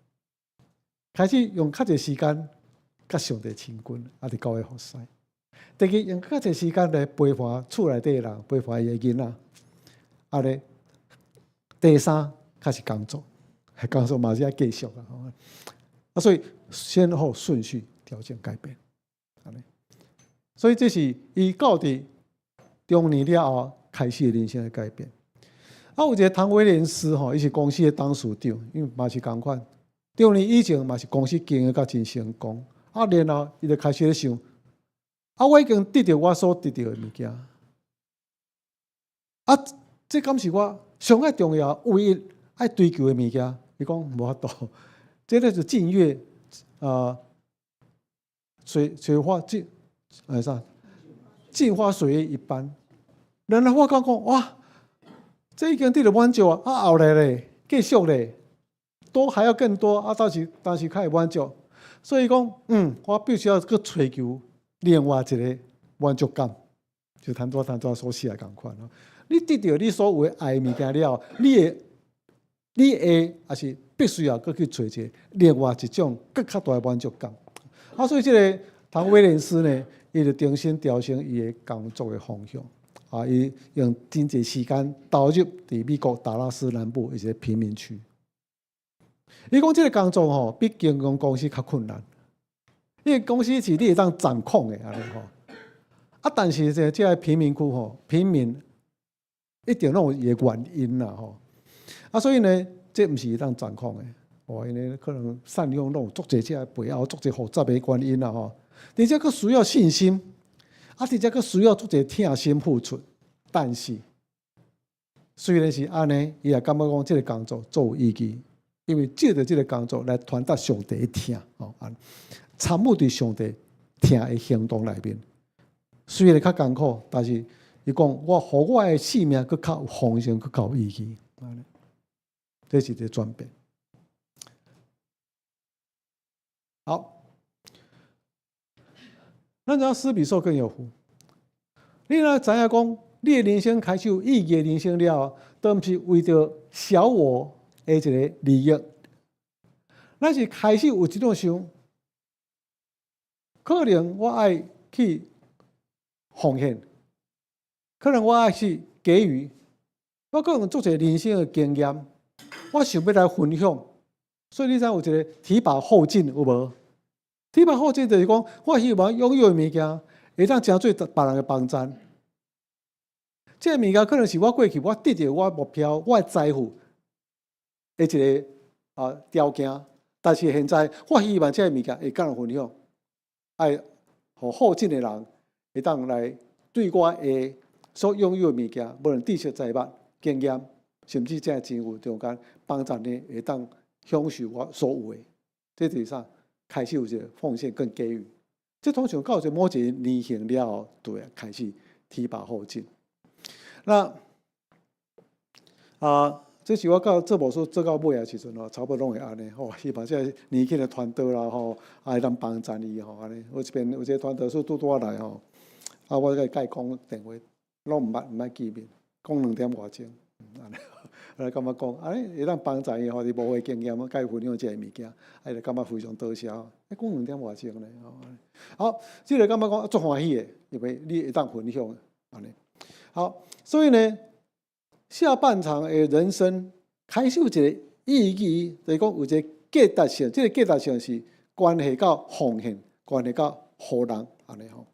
开始用较侪时间甲上帝亲近，伫教会服侍。第二，用较侪时间来陪伴厝内底人，陪伴伊的囡仔。咧，第三，开始工作，工作嘛是要继续啦。所以先后顺序调整改变。所以这是伊到伫中年了后开始人生的改变。有一个唐威廉斯伊是公司的董事长，因为嘛是同款。中年以前嘛是公司经营甲真成功，然后伊就开始咧想。我已经得到我所得到的物件，这敢是我上爱重要、唯一爱追求的物件。伊讲无法度，这个是近月水花镜花水月一般。然后我讲哇，这已经得到满足后来咧，继续咧，都还要更多但是开始满足。所以讲，我必须要去追求。另外一个满足感，就谈多所写的同款。你得到你所有爱的物件了，你会还是必须要去找一个另外一种更较大的满足感。所以这个唐威廉斯呢，伊就重新调整伊的工作的方向。伊用真侪时间投入伫美国达拉斯南部一些贫民区。伊讲这个工作比经营公司较困难。因为公司是你会当掌控的安尼吼。啊，但是这个贫民窟吼，平民一定拢有伊的原因啦吼。啊，所以呢，这毋是伊当掌控的，哦，因为可能善用拢有足侪这背后足侪复杂的原因啦吼。而且佫需要信心，而且佫需要足侪疼心付出。但是虽然是安尼，伊也感觉讲这个工作做有意义，因为借着这个工作来传达上帝的疼哦，参与伫上帝疼的行动内面。虽然较艰苦，但是伊讲我互我的性命佫较有方向，佫较有意义。这是一个转变。好，咱知影施比受更有福。你若知影讲，你的人生开始有意义的人生了后，都毋是为着小我的一个利益，咱是开始有一种想，可能我爱去奉献，可能我爱去给予，我可能做一个人生的经验，我想要来分享。所以你知有一个提拔后进有无？提拔后进就是讲，我希望拥有的物件会当真做别人的帮衬。这个物件可能是我过去我得到我目标、我的财富的一个条件，但是现在我希望这个物件会甲人分享，爱互后进的人会当来对我的所拥有的物件，无论知识、财物、经验，甚至这钱有中间帮助呢，会当享受我所有的。这就是啥？开始有一个奉献跟给予。这通常到某一个年龄了后，对啊，开始提拔后进。那这是我到这本书做到尾的时阵吼，差不多拢会安尼吼。希望这年轻的团队啦吼，会当帮助伊吼安尼。有一边有一个团队是拄拄来吼，我甲伊讲电话，拢毋捌见面，讲2点外钟，安尼。来感觉讲，会当帮助伊吼，伊无会经验，甲伊分享这个物件，就感觉非常多谢。讲2点外钟咧，好，这个感觉讲足欢喜的，因为你会当分享安尼。好，所以呢，下半场的人生开始有一个意义，就是讲有一个价值性，这个价值性是关系到奉献，关系到互人安尼吼。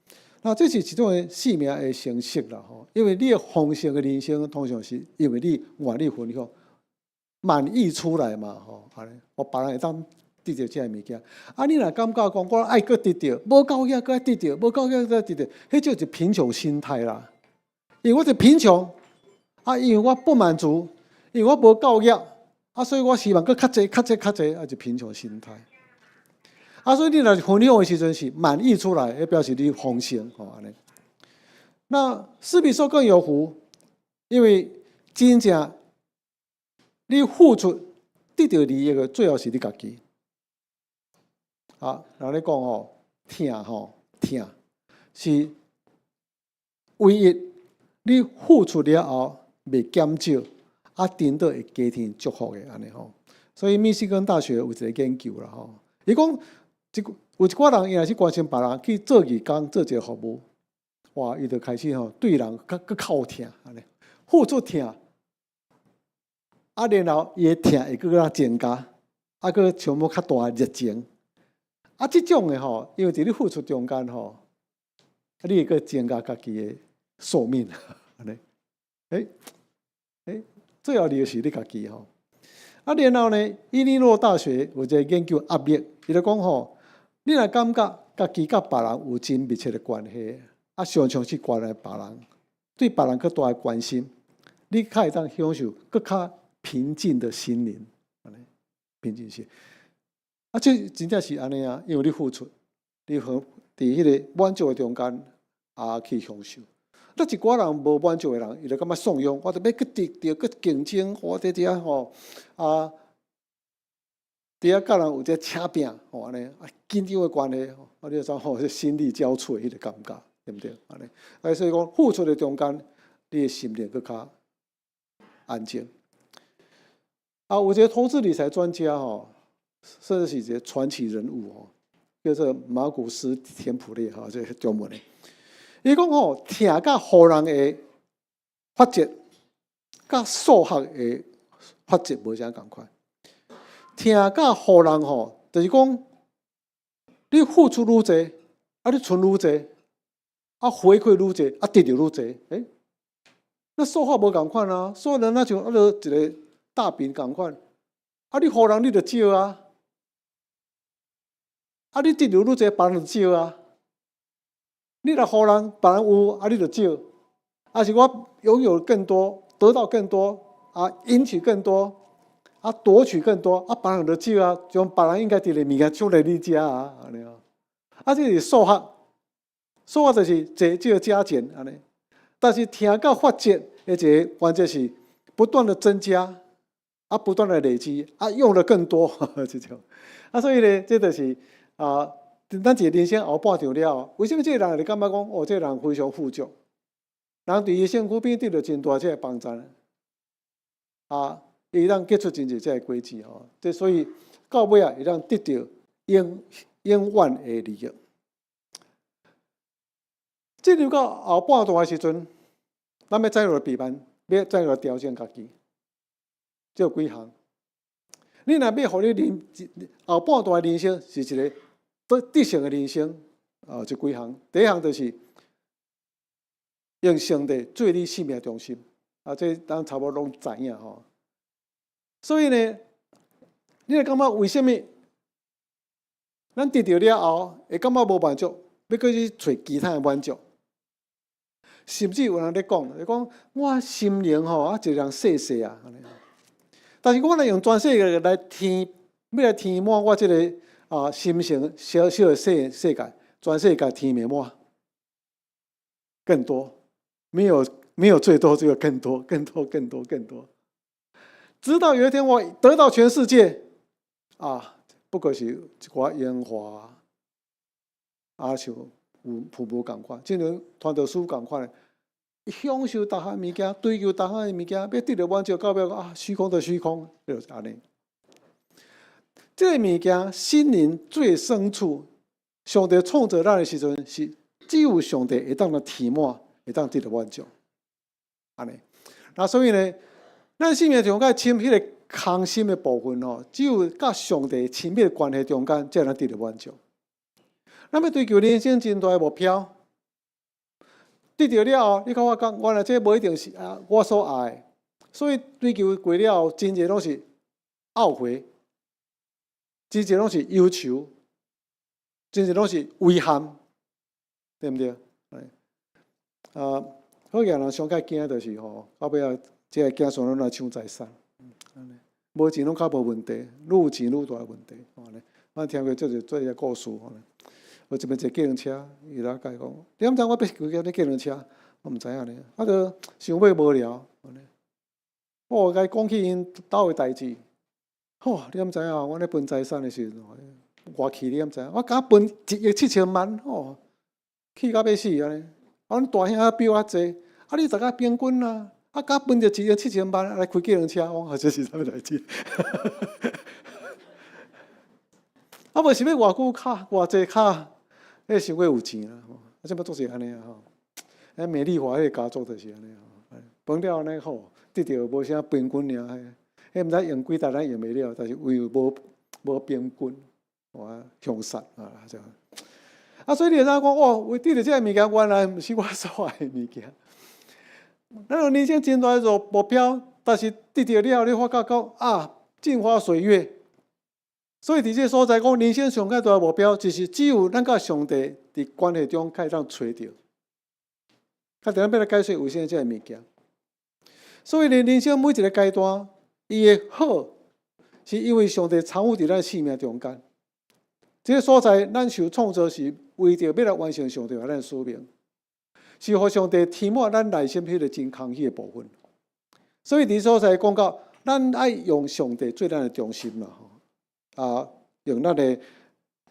那这是一种的生命的形式啦吼，因为你的丰盛的人生通常是因为你愿意分享，满意出来嘛吼，安尼，我别人会当得到这个物件。你若感觉讲我爱搁得到，无够遐搁得到，无够遐搁得到，迄就是贫穷心态啦。因为我是贫穷，因为我不满足，因为我无够业，所以我希望搁较济，就贫穷心态。所以你若分享的时阵是满意出来，表示你丰盛吼安尼。那施比受更有福，因为真正你付出得到利益的，最后是你家己。然后你讲吼，疼是唯一你付出了后未减少，顶到会加添祝福的安尼吼。所以密西根大学有一个研究啦吼，伊讲。有一寡人，伊若是关心别人去做义工、做一个服务，哇，伊就开始吼对人较靠疼安尼，付出疼，然后伊的疼会更加增加，佮充满较大热情，这种的吼，因为伫你付出中间吼，你会佮增加家己的寿命安尼，最后就是你家己吼，然后呢，伊利诺大学有一个研究压力，伊就讲吼。你若感觉家己甲别人有真密切的关系，常常去关爱别人，对别人更大的关心，你较会当享受更较平静的心灵，平静心。这真正是安尼啊，因为你付出，你和伫迄个满足的中间去享受。那一寡人无满足的人，伊就感觉怂恿，我着要去得到、去竞争，我伫遮吼伫遐甲人有这扯拼吼安尼，紧张的关系，你就知吼，心力交瘁迄个感觉，对不对？安尼，所以讲付出的中间，你的心灵更较安静。有一个投资理财专家吼，甚至是一个传奇人物吼，叫做马古斯·田普列哈，这中文的。伊讲吼，疼甲互人的法则，甲数学的法则无啥共款。疼甲互人吼，就是讲，你付出愈多，你存愈多，回馈愈多，得到愈多，那说法无共款啊，所有人那像一个大饼共款，你互人你就少啊，你得到愈多，别人就少啊。你若互人，别人有，你就少，是我拥有更多，得到更多，赢取更多，夺取更多，别人就少啊，像别人应该得的物件抢来你食啊，安尼这是数学，数学就是济少加减安尼。但是听到法则的一个原则是不断的增加，不断的累积，用的更多，这种。所以呢，这就是咱一个人生后半场了，为什么这个人会感觉讲，这个人非常富足，人伫伊身躯边得到真大这个帮助，伊让结出真侪这个果子这所以到尾会让得到永远的利益。进入到后半段的时阵，咱要怎样备办，要怎样调整家己，这有几项。你若要互你后半段的人生是一个得胜的人生，这几项。第一项就是用上帝做你生命中心，这咱差不多拢知影所以呢，你会感觉为什么咱得到了后会感觉无满足，要搁去找其他的满足？甚至有人咧讲我心灵一人细细啊，但是我若用全世界来填，要来填满我这个心情小小的世界，全世界填不满，更多，没有最多，只有更多，更多，更多，更多。直到有一天我得到全世界，不过是一寡烟花，像有瀑布共款，正如传道书共款，享受大项物件，追求大项的物件，要得到满足，到尾虚空的虚空，就是安尼。这个物件，心灵最深处，上帝创造咱的时阵，是只有上帝会当填满，会当得到满足，安尼。所以呢，咱生命中甲深迄个空心的部分只有甲上帝亲密的关系中间，才能得到满足。咱要追求人生真大的目标，得到了后，你看我讲，原来这无一定是我所爱，所以追求过了后，真侪拢是懊悔，真侪拢是忧愁，真侪拢是遗憾，对不对？好个人上较惊就是到尾这个囝孙拢来抢财产，无钱拢较无问题，愈有钱愈大问题。我听过这个故事，我这边坐计程车，伊来甲伊讲，你毋知我要叫你计程车，我毋知影呢。就想买无聊，我甲伊讲起因兜的代志，你毋知影我咧分财产的时阵，偌气你毋知影，我敢分1.7亿，气到要死安尼。阮大兄比我济，你大家平均啊，甲分着1.7亿来开计程车，这是啥物代志？无想要偌久卡，偌济卡，想过有钱啦。即摆做是安尼美丽华迄个家族就是安尼分了安尼好，得到无啥平均尔，毋知用几代咱用袂了，但是为无平均，凶杀这样。所以你会知讲为得到这个物件，原来毋是我所爱的物件。咱有人生真大个目标，但是得到了，你发觉到镜花水月。所以伫这所在讲，人生上较大的目标，就是只有咱甲上帝伫关系中，可以当找到。咱要来解释为什么这个物件。所以呢，人生每一个阶段，伊的好，是因为上帝参与伫咱生命中间。这个所在，咱受创造是为着要来完成上帝给咱的使命，是互上帝填满咱内心迄个真空虚的部分。所以伫所在讲到，咱爱用上帝做咱的中心啦。用咱的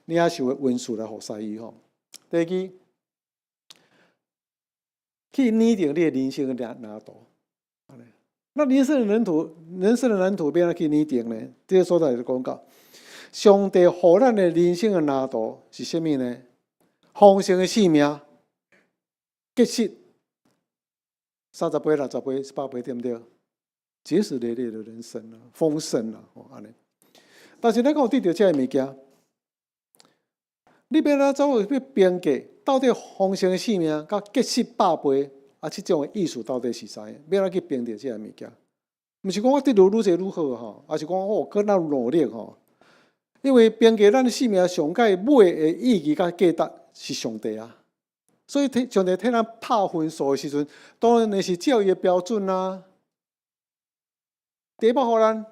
领受的温素来服侍伊第二，去拟定你的人生的蓝图。那人生的蓝图要安怎去拟定呢？这个所在就讲到，上帝予咱的人生的蓝图是啥物呢？丰盛的生命，结实30倍、60倍、100倍，对不对？结实累累的人生丰盛安尼。但是咱讲得到这个物件，你要哪走要评价到底丰盛的性命甲结实百倍即种的意思到底是啥？要哪去评价这个物件？毋是讲我得到愈济愈好吼，而是讲更较努力吼。因为评价咱性命上界尾的意义甲价值是上帝啊，所以上帝替咱拍分数的时阵，当然是照伊的标准啊。题目互咱，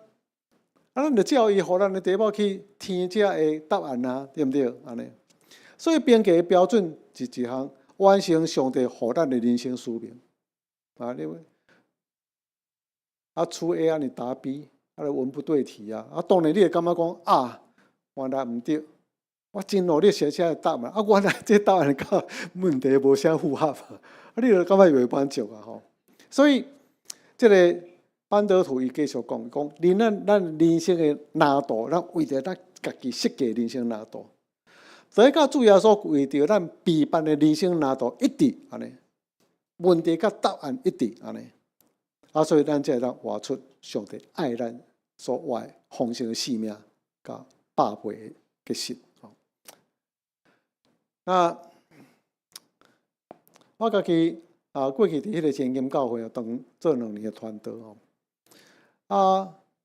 咱就照伊互咱的题目去填这个答案啊，对毋对？安尼，所以评价的标准是一项完成上帝互咱的人生使命啊。出 A 安尼答 B， 文不对题啊。当然你会感觉讲原来毋对，我真努力写下答案原来这答案甲问题无啥符合你就感觉袂满足啊吼。所以这个班德图伊继续讲，咱人生的难度，咱为着咱家己设计人生难度，所以甲主要所为着咱备办的人生难度一致安尼，问题甲答案一致安尼。所以咱才会当活出上帝爱咱所活的丰盛的生命，甲百倍的结实。那我家己过去伫迄个前金教会当做2年的传道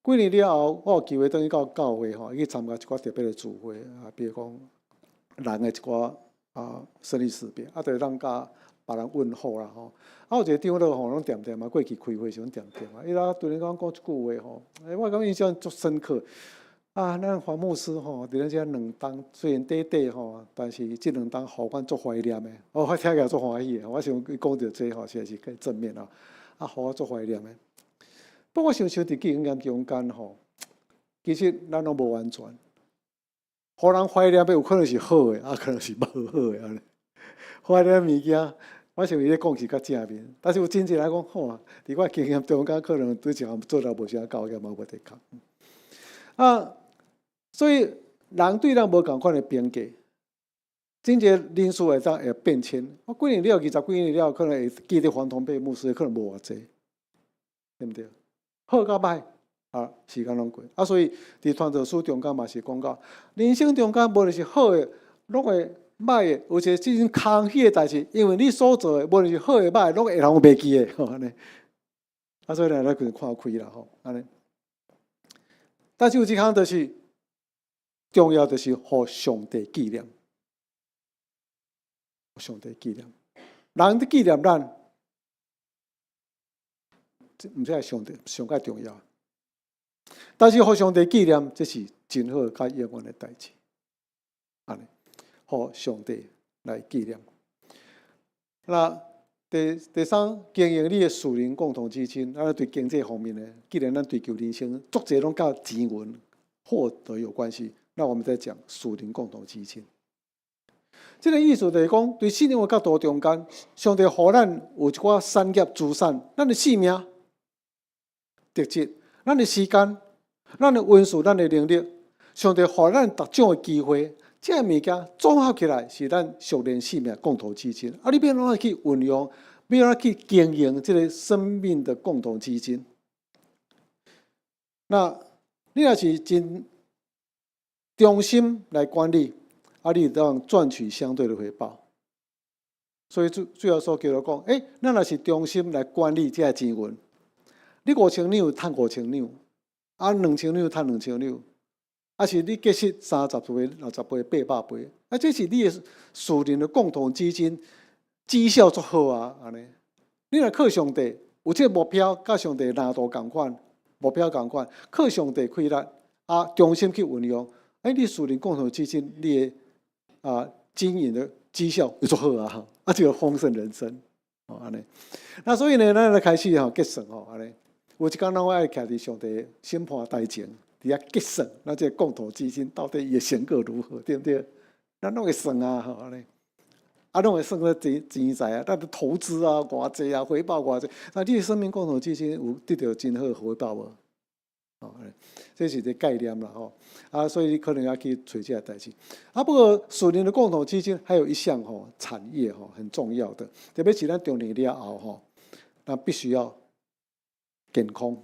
几年了后，我有机会等于到教会去参加一寡特别的聚会比如讲人的一寡生离死别就是咱甲别人问候啦吼。有一个长老拢点点过去开会时阵点点伊拉对你讲一句话我感觉印象足深刻咱黄牧师伫咱遮2冬虽然短短但是这2冬互阮足怀念的我听起来足欢喜的。我想伊讲到这实在是更正面互我足怀念的。不过我想伫经验中间其实咱拢无完全，互人怀念的有可能是好的，可能是无好的安尼。怀念物件。我想伊咧讲是较正面，但是有真正来讲伫我经验中间可能对一项做到无啥够，也嘛无得讲。所以人对咱无共款的评价，真正人事会变迁。我几年了，20几年了，可能会记得黄同培牧师，可能无偌济，对毋对？好甲歹时间拢过所以伫传道书中间嘛是讲到，人生中间无论是好的，拢会。歹的，有一个这种空虚的代志，因为你所做的，无论是好的歹的，拢会人袂记的安尼。所以咱就看开啦安尼。但是有一项就是重要，就是互上帝纪念，上帝纪念，人的纪念咱，毋是上帝上较重要。但是互上帝纪念，这是真好较永远的代志，安尼。互上帝来纪念。那第三，经营你的属灵共同基金。对经济方面呢，既然咱追求人生，足侪拢甲钱源获得有关系，那我们在讲属灵共同基金。这个意思就是讲，对信仰的角度中间，上帝互咱有一寡产业资产，咱的性命、特质、咱的时间、咱的温数、咱的能力，上帝互咱各种的机会。这物件综合起来是咱属灵生命共同基金你要怎样去运用，要怎样去经营这个生命的共同基金？那你若是真忠心来管理，你当赚取相对的回报。所以最后所叫做讲，咱若是忠心来管理这个钱源，你5000两赚5000两，2000两赚2000两。是你结实30倍、60倍、800倍，这是你的属灵的共同基金，绩效足好安尼。你若靠上帝，有这个目标，甲上帝难度同款，目标同款，靠上帝开力忠心去运用，你属灵共同基金，你的经营的绩效就足好这个丰盛人生安尼。那所以呢，咱来开始结算安尼。有一天，咱爱徛伫上帝审判台前。伫遐计算，那这共同基金到底伊的成果如何，对不对？咱拢会算安尼，拢会算个钱财咱的投资偌济回报偌济。那你的生命共同基金有得到真好的回报无？这是一个概念啦所以你可能要去找这个代志。不过属灵的共同基金还有一项产业很重要的，特别是咱中年了后那必须要健康。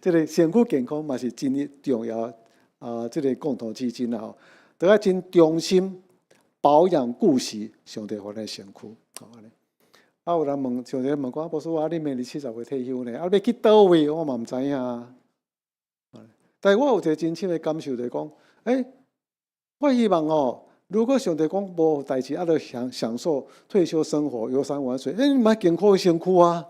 这个身躯健康嘛是真重要这个共同基金都要真忠心保养顾惜上帝给咱的身躯。安尼。有人问，上帝问我，牧师啊，你明年70岁退休呢？要去倒位？我嘛唔知影。但是我有一个真深的感受，就是讲，我希望如果上帝讲无代志，就享受退休生活，游山玩水。你买健康的身躯啊！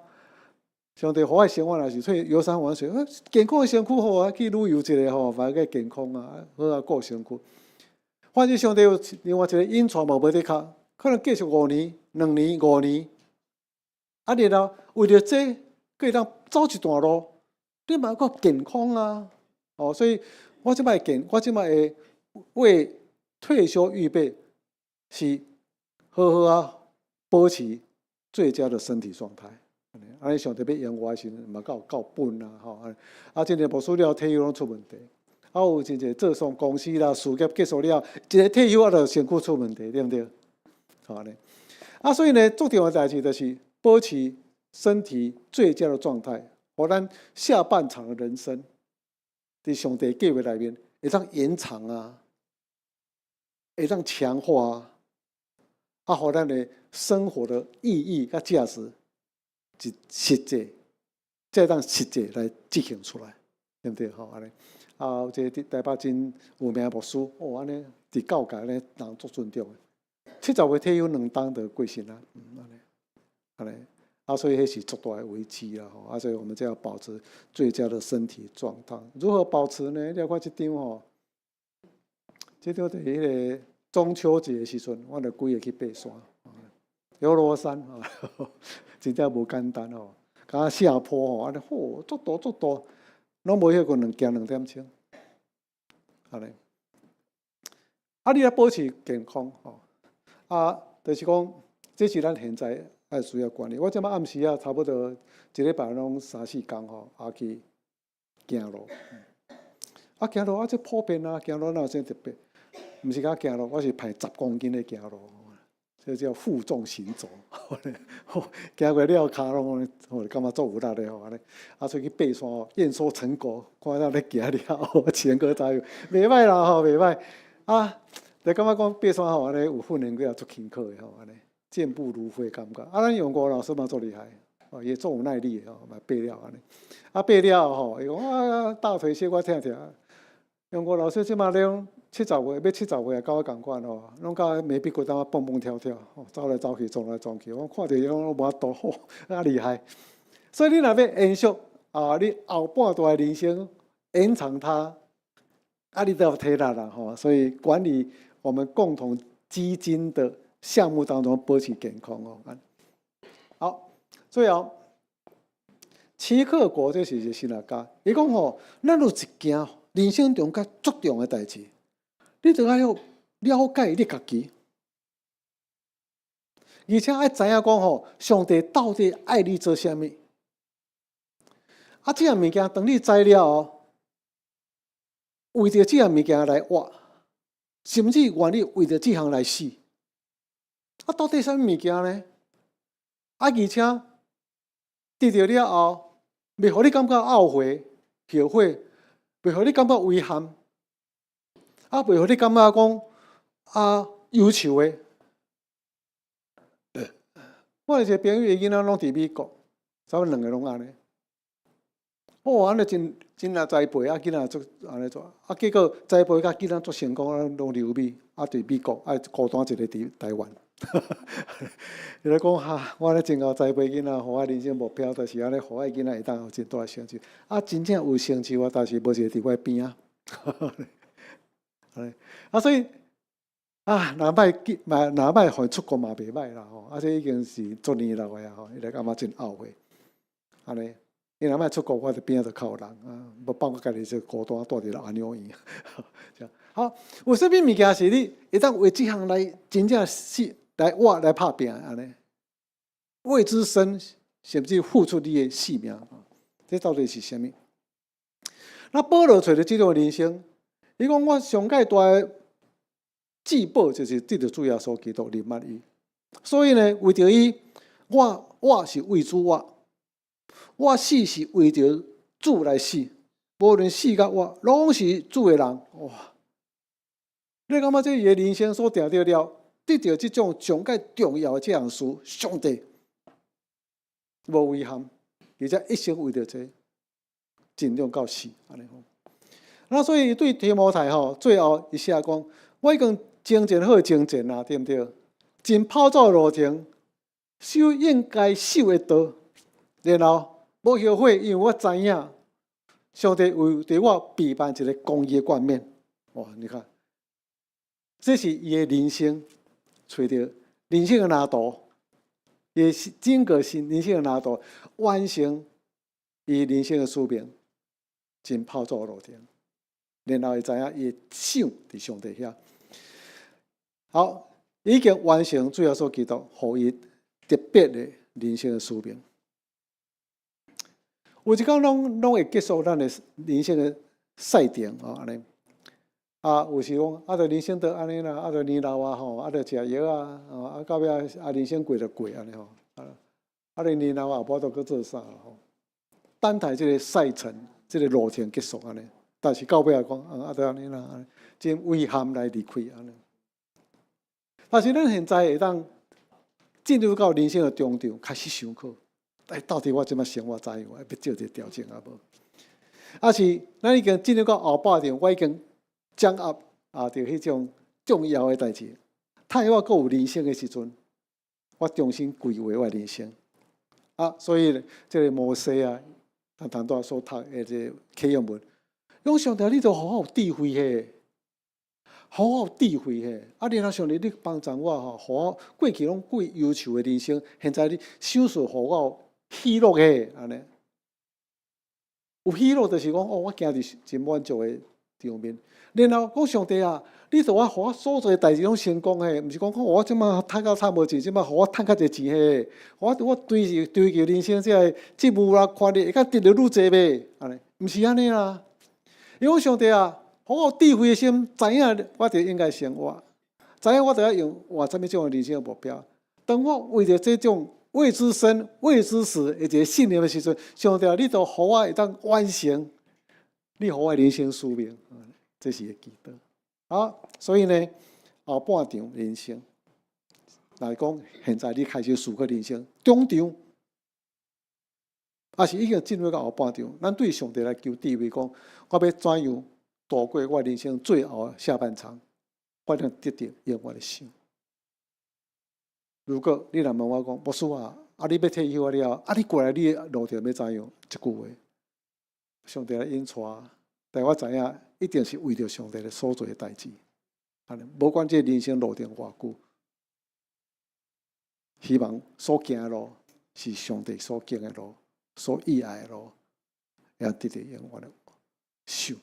上帝互我生活，若是游山玩水，健康的身躯好啊，去旅游一下反正健康啊，好啊，顾身躯。反正上帝有另外一个隐传无在卡，可能继续5年、2年、5年，然后为着这，可以当走一段路，你嘛够健康啊！所以我即摆会为退休预备，是好好啊，保持最佳的身体状态。安尼上特别用我的时阵，嘛够本啊，真个牧师了退休拢出问题，有真个做上公司啦，事业结束了，一个退休就身躯出问题，对不对？所以呢，最重要的代志就是保持身体最佳的状态，互咱下半场的人生，在上帝计划内面会当延长啊，会当强化啊，互咱的生活的意义甲价值。实际，再当实际来执行出来，对不对？安尼这台北真有名牧师，安尼伫教界咧人足尊重的，70岁退休2当就过身啦，安尼所以迄是足大的危机啦，所以我们就要保持最佳的身体状态。如何保持呢？了解这张这张伫迄个中秋节的时阵，我就规个去爬山，游罗山真正无简单敢下坡安尼足大，拢无迄个能行2点钟，安尼。你来保持健康就是讲，这是咱现在爱需要管理。我即摆暗时差不多一礼拜拢3-4天去行路，行路这普遍行路哪有啥特别？毋是讲行路，我是排10公斤的行路。这叫负重行走，行过了脚拢，感觉足有力的安尼。所以去爬山验收成果，看到咧行了，前个加油，袂歹啦袂歹。就感觉讲爬山安尼有训练过，足轻巧的安尼，健步如飞感觉。咱永国老师嘛足厉害，也足有耐力的嘛爬了安尼。爬了伊讲大腿小可疼疼。永国老师即马咧。70岁要70岁，甲我同款拢甲眉笔骨当蹦蹦跳跳，走来走去，撞来撞去，我看着拢无法度，厉害。所以你若要延续你后半段人生延长它，你都要体力啦所以管理我们共同基金的项目当中保持健康好，最后齐克果这是一个心理家，伊讲咱有一件人生中较足重的代志。你就要了解你家己，而且要知影讲上帝到底爱你做啥物？这样物件当你知了为着这样物件来活，甚至愿意为着这项来死。到底啥物件呢？而且得到了后，袂互你感觉懊悔、后悔，袂互你感觉遗憾。袂互你感觉讲忧愁的。我有一个朋友的囡仔拢伫美国，差不多2个拢安尼。安尼真栽培囡仔做安尼做，结果栽培甲囡仔做成功，拢留美，伫美国孤单一个伫台湾。你来讲我咧真够栽培囡仔，互我人生目标就是安尼，互我囡仔会当有真大的成就。真正有成就但是无一个伫我边啊。所以若歹互出国嘛袂歹啦这已经是足年老的伊就感觉真懊悔。安尼，伊若歹出国，我伫边仔就靠人无包括家己就孤单住伫安养院。好，有啥物物件是你会当为这项来真正是来活来拍拼安尼？为之生，甚至付出你的性命这到底是啥物？那保罗找着这种人生。伊讲我上界大的至宝就是得着主耶稣基督临满伊，所以呢，为着伊，我是为主我死是为着主来死，无论死甲我，拢是主的人。你感觉这伊的人生所定着了，得到这种上界重要的这样事，上帝无遗憾，而且一生为着这尽量到死，安尼吼。那所以对提摩太吼，最后伊写讲，我已经精进好精进啊，对不对？尽跑走路程，守应该守的道，然后无后悔，因为我知影上帝为着我备办一个公义的冠冕。哇，你看，这是伊的人生，找到人生的蓝图，也是整个是人生的蓝图，完成伊人生的使命，尽跑走路程。然后会知影伊想伫上帝遐。好，已经完成最后所基督，互伊特别的人生的使命。有一天拢会结束咱的人生的赛程哦，安尼。有时讲着人生都安尼啦，着年老啊吼，着食药啊，到尾人生过就过安尼吼，着年老啊无都去做啥吼，等待这个赛程，这个路程结束安尼。但是到尾讲着安尼啦，真遗憾来离开安尼。但是咱现在会当进入到人生的中场，开始想考，到底我即摆生活怎样？要做一调整啊无？是咱已经进入到后半场，我已经掌握着迄种重要的代志。趁我阁有人生的时阵，我重新规划我人生。所以这个摩西啊，当多所读的这启示文，讲上帝，你都好好智慧嘿。好好智慧嘿！然后上帝，你帮助我吼，互我过去拢过忧愁的人生，现在你享受互我喜乐嘿，安尼。有喜乐就是讲，我行伫真满足的场面。然后讲上帝啊，你著互我所做的代志拢成功嘿，毋是讲我即马趁到差无钱，即马互我趁较侪钱嘿。我追求人生即个职务啦、权利，会较得到愈济呗，安尼，毋是安尼啦。因为上帝啊。好我智慧的心，知影我就应该生活，知影我就要用换什么种人生的目标。当我为着这种未知生、未知死一个信念的时阵，上帝，你就互我会当完成你互我人生使命，这是会记得。所以呢，后半场人生来讲，现在你开始思考人生，中场是已经进入到后半场，咱对上帝来求智慧，讲我要怎样度过我人生最后的下半场，我能得到永远的想。如果你若问我讲，牧师啊，你要退休了，你过来你的路程要怎样？这句话，上帝来引带，但我知影一定是为着上帝的所做的代志。无管这人生路程偌久，希望所行的路是上帝所行的路，所喜爱的路，也得到永远的想。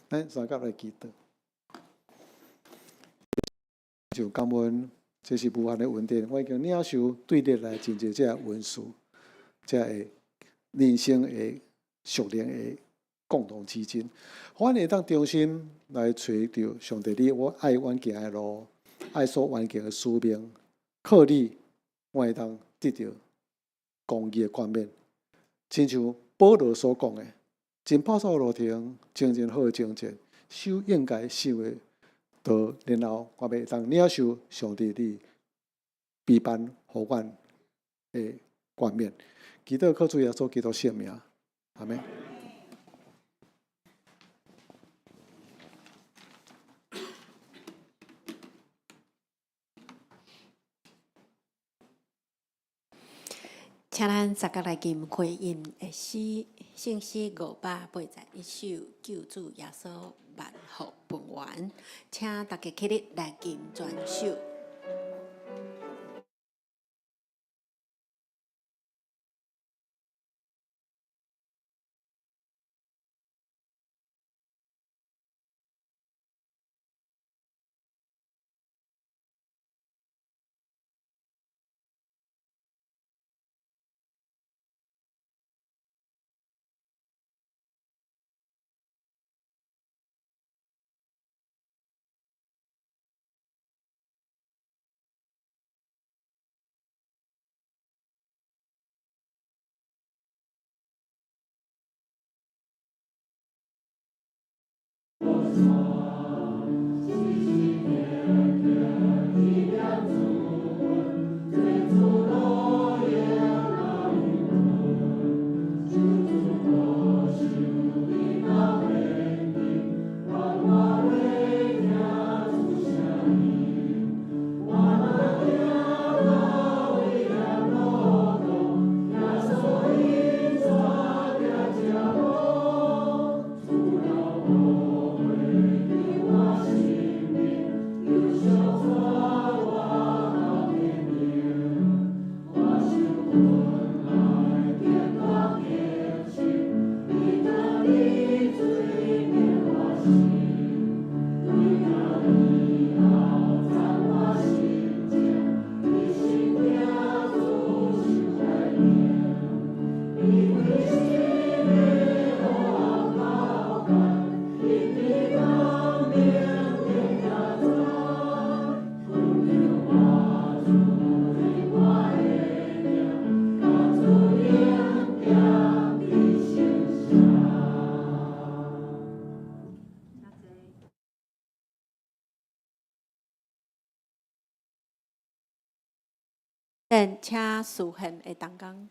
咱三角来祈祷，就感恩，这是无限的恩典。我已经领受对你来真侪这文书，这个人生的属灵的共同基金，我会当重新来找到上帝你我爱完行的路，爱所完成的使命，靠你，我会当得到公义的冠冕。亲像保罗所讲的。真跑走路程，精进好精进，守应该守的道，然后我要当领受上帝的备办互阮的冠冕。祈祷靠主耶稣基督圣名，阿们。请咱大家来吟回应的诗，圣诗581首，救主耶稣万福本源，请大家起立来吟全首。请事现会动工。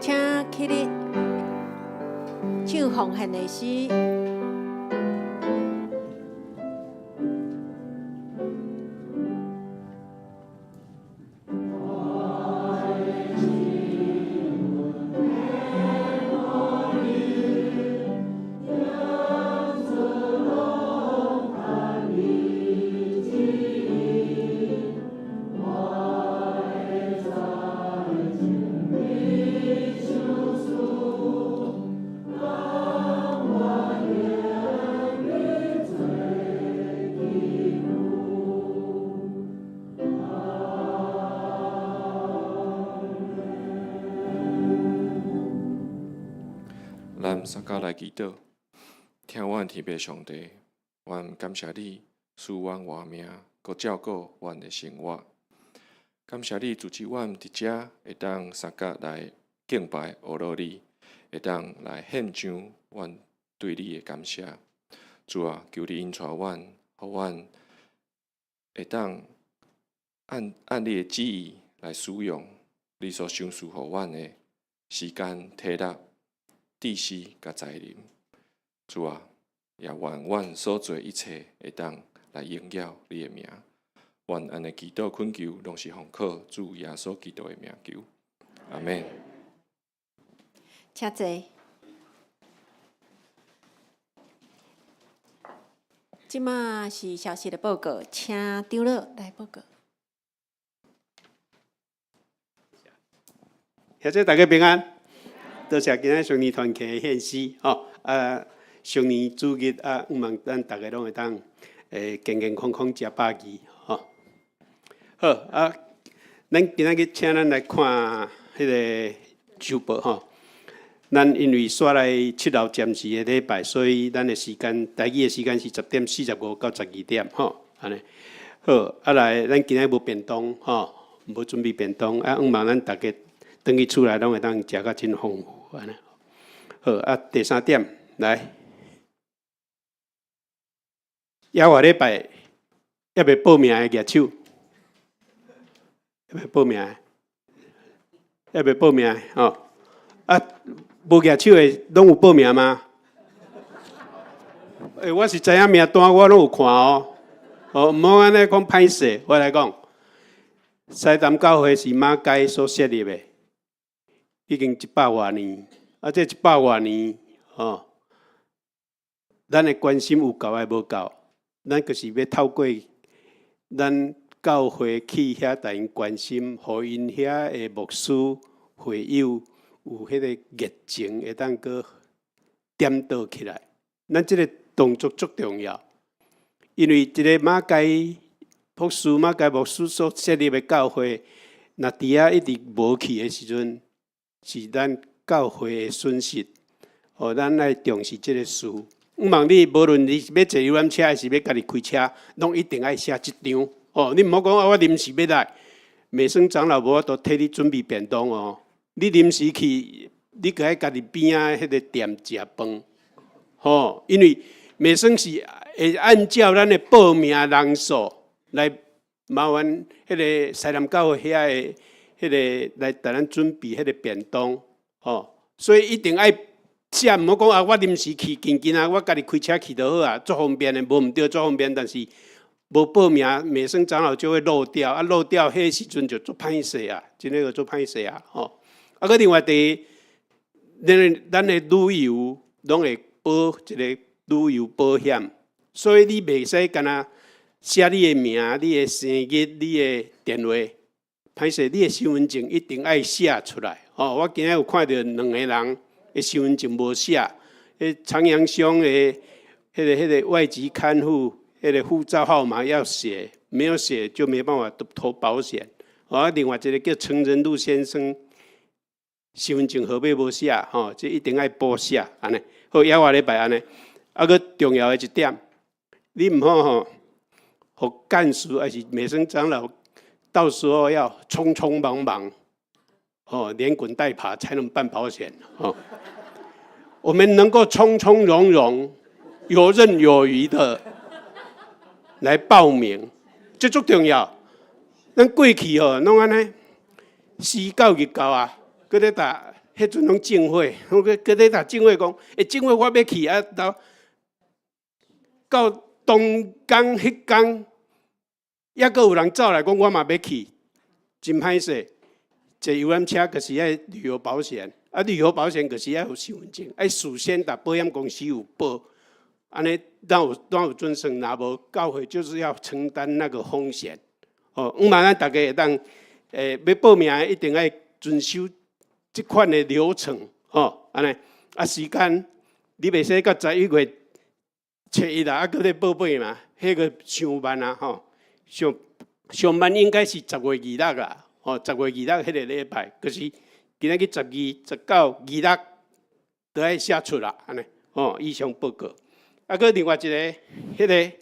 请起立，唱奉献的诗。咱三角来祈祷，听阮天父上帝，阮感谢你赐阮活命，佮照顾阮的生活。感谢你主持阮伫遮会当三角来敬拜阿罗你，会当来献上阮对你的感谢。主啊，求你引带阮，互阮会当按你的旨意来使用你所赏赐互阮的时间、体力。知识甲才能，主啊，也愿阮所做一切会当来荣耀你的名。愿安尼祈祷恳求，拢是奉靠主耶稣基督的名求。阿门。请坐。即马是消息的报告，请长老来报告。谢谢大家平安。多谢今仔上年团契的献诗吼，上年主日望咱大家拢会当健健康康食饱饴吼。好咱今仔日请咱来看迄个周报吼。咱因为煞来7号暂时的礼拜，所以咱的时间，台语的时间是10:45到12点吼，安尼。好，来咱今仔无便当吼，无准备便当，望咱大家转去厝内拢会当食甲真丰富。好第3点来，下礼拜要未报名的举手，要未报名的，要未报名的吼无举手的拢有报名吗？我是知影名单，我拢有看哦。毋好安尼讲歹势，我来讲，西南教会是马街所设立的。已經100多年，這100多年，咱的關心有夠還無夠，咱就是要透過咱教會去遐帶因關心，互因遐的牧師會友有迄個熱情，會當個點倒起來。咱這個動作足重要，因為這個馬街牧師所設立的教會，若佇遐一直無去的時陣。是咱教會的損失，咱來重視這個事。望你無論你是要坐遊覽車，還是要家己開車，攏一定愛寫一張。你毋好講我臨時要來，美生長老無法度替你準備便當哦。你臨時去，你擱喺家己邊仔迄個店食飯。因為美生是會按照咱的報名人數來麻煩迄個西南教會遐的。迄個來帶咱準備迄個便當，所以一定愛寫，毋好講我臨時去，近我家己開車去就好啊，足方便的，無毋對，足方便，但是无报名，美生长老就会漏掉，啊漏掉，迄时阵就做歹势啊，真个做歹势啊，吼。啊，个另外第，咱的旅游拢会保一个旅游保险，所以你袂使干那写你的名、你的生日、你的电话，歹势，你的身份证一定爱写出来。哦，我今日有看到2个人的身份证无写，长阳乡的迄个外籍看护。那个护照号码要写，没有写就没办法投保险。啊，另外一个叫陈仁禄先生，身份证号码无写，吼，这一定要补写，安尼。好，也话礼拜安尼。啊，个重要的一点，你唔好吼，互干事还是美生长老，到时候要匆匆忙忙，哦，连滚带爬才能办保险，哦。我们能够从从容容、游刃有余的。来报名，这足重要。咱过去吼，拢安尼4、9日到啊，搁咧打，迄阵拢正会，搁咧打正会讲，正会我要去啊，到东港迄天，抑搁有人走来讲，我嘛要去，真歹势。坐游览车就是爱旅游保险，啊，旅游保险就是要有身份证，爱事先打保险公司有报。安尼，当有准绳，若无教会就是要承担那个风险。哦，嘛咱大家会当，要报名一定要遵守这款的流程。哦，安尼，啊时间你袂使到11月初1啊，搁咧报备嘛，迄个上班啊，吼，上班应该是10月26啦，哦，10月26迄个礼拜，就是今仔日12、19、26都要写出啦，安尼，哦，以上报告。啊，搁另外一个，迄个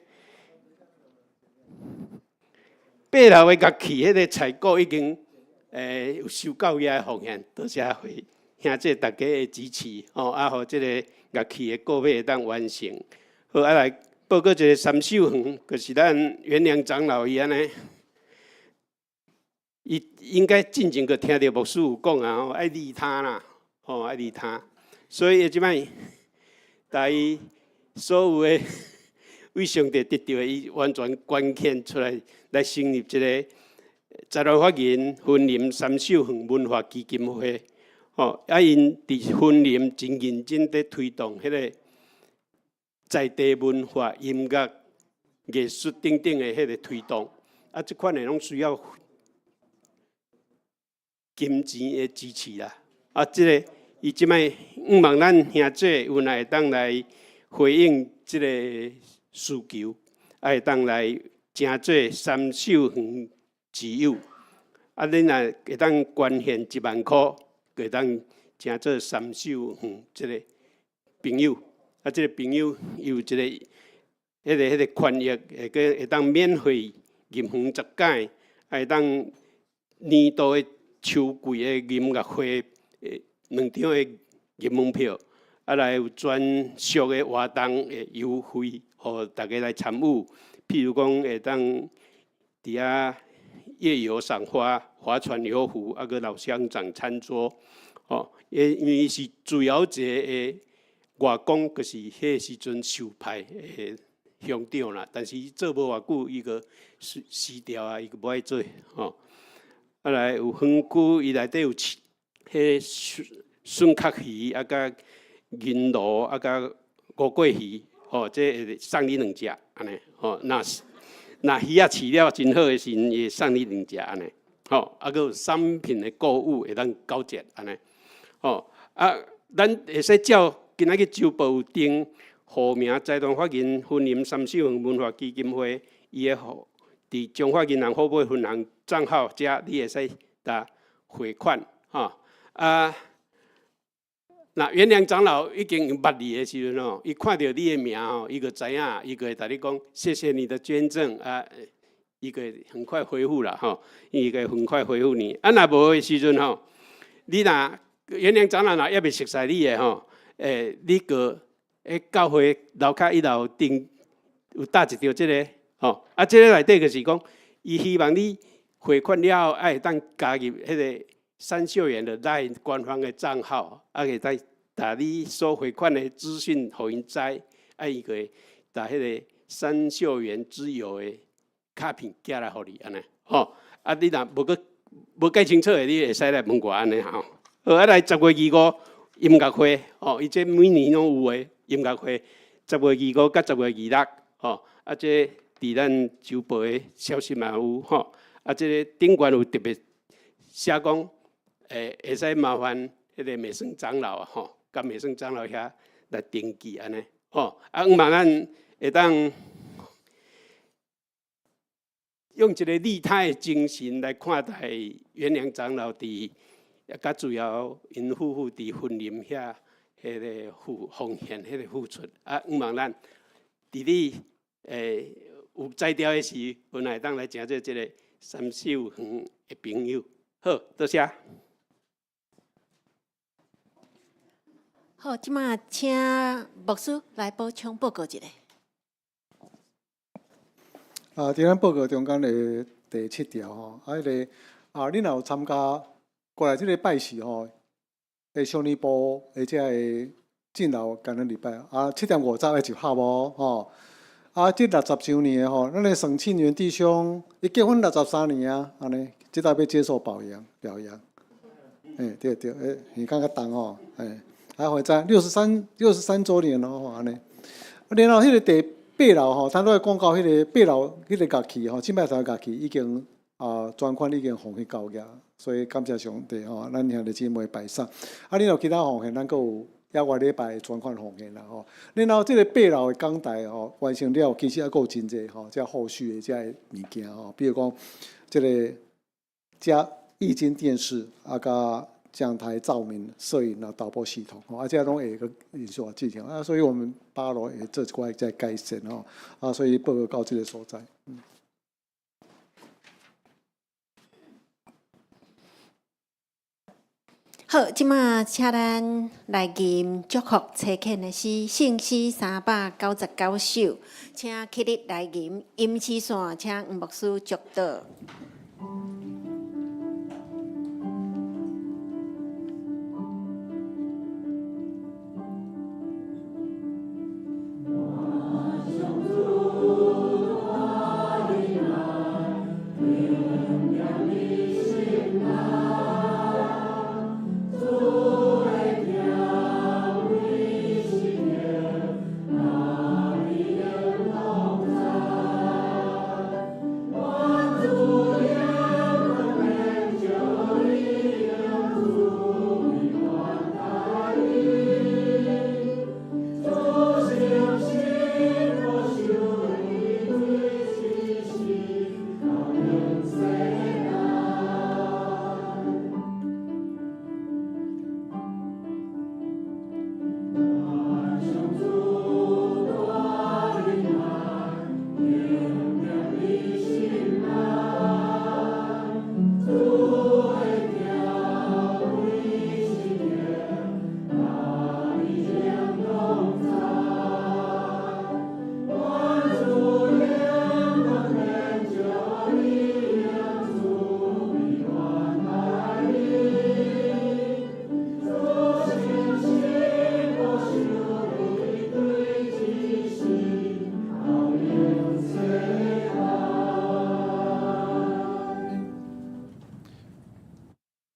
8楼的乐器，迄个采购已经有收到遐的奉献，多谢会兄弟大家的支持哦，啊，互即个乐器的购买会当完成。好，啊来报告一个3首园，就是咱元良长老伊安尼，伊应该进前个听到牧师有讲啊，爱利他啦，哦，爱利他，所以即摆大伊。所有的为上帝得到的，伊完全捐献出来，来成立一个在来法人婚林3首园文化基金会。哦，啊，因伫婚林真认真在推动迄个在地文化、音乐、艺术等等的迄个推动。啊，这款的拢需要金钱的支持啦。啊，这个伊即摆望咱兄弟有来当来。回应这个需求，会当来正做3首园之友。啊，恁若会当捐献1万块，会当正做3首园这个朋友。啊，这个朋友有一个迄个权益，会当免费入园10届，会当年度的秋季的音乐会2场的入门票。啊，来有专属的活动的优惠，互大家来参与。譬如讲，会当伫遐夜游赏花、划船游湖，啊个老乡长餐桌。哦，因为是自由节的外公，就是迄时阵受派的乡长啦。但是做无偌久，伊个死掉啊，伊个无爱做。哦，啊来有园区，伊内底有迄笋壳鱼，啊甲。银螺啊，甲五桂鱼，哦，这会送你2只安尼，哦，那鱼啊饲了真好的时，会送你2只安尼，哦，啊，佮有商品的购物会当9折安尼，哦，啊，咱会使照今仔日周报有登户名财团法人婚林3首园文化基金会，伊的户伫中华银行货币分行账号遮，你会使打汇款，哈，啊。那元良长老已经捌你的时阵哦，伊看到你的名哦，伊就知影，伊就会甲你讲谢谢你的捐赠啊，伊个很快回复啦吼，伊个很快回复你。啊，若无的时阵吼，你若元良长老若还未熟悉你的吼，你个教会楼骹1楼顶有搭一条这个吼，啊，这个内底就是讲，伊希望你汇款了后，爱当加入迄个。3秀园的LINE官方的账号，啊，会打你所汇款的资讯，互因知，啊，伊个打迄个3秀园之友的卡片寄来互你安尼，吼。啊，你若无解清楚的，你会使来问我安尼吼。好，啊来10月25音乐会，吼，伊这每年拢有诶音乐会，10月25甲10月26，吼，啊这伫咱周报诶消息嘛有，吼，啊这个顶悬有特别写讲，会使麻烦迄个美圣长老啊，吼，甲美圣长老遐来登记安尼，吼，啊，希望咱会当用一个利他的精神来看待元良长老伫，甲主要因夫妇伫婚姻遐迄个奉献、迄个付出。啊，希望咱伫你有才调的时，本来当来诚做即个三手园的朋友。好，多谢。好，即马请牧师来补充报告一下。伫咱报告中间的第7条吼，迄个你若有参加过来即个拜祀吼，小年部而且会敬老感恩礼拜7:50会集合无吼？这60周年吼，咱的省庆元弟兄伊结婚63年啊，安尼，即代要接受表扬。对，耳感较重吼，或者63周年咯吼，安尼。然后迄个第8楼吼，咱都会讲到迄个8楼迄个乐器吼，7摆头乐器已经专款已经奉去交业，所以感谢上帝吼，咱兄弟姊妹拜赏。你有其他奉献，咱阁有遐外礼拜专款奉献啦吼。然后即个8楼的讲台吼完成了，其实还阁有真济吼，即后续的即个物件吼，比如讲即个加液晶电视甲讲台照明、摄影导播系统，这拢会个因素进行所以我们8楼也做一块在改善所以报告到这个所在。好，即马请咱来吟祝福车恳的诗，圣诗399首，请起立来吟。音起线，请黄牧师祝祷。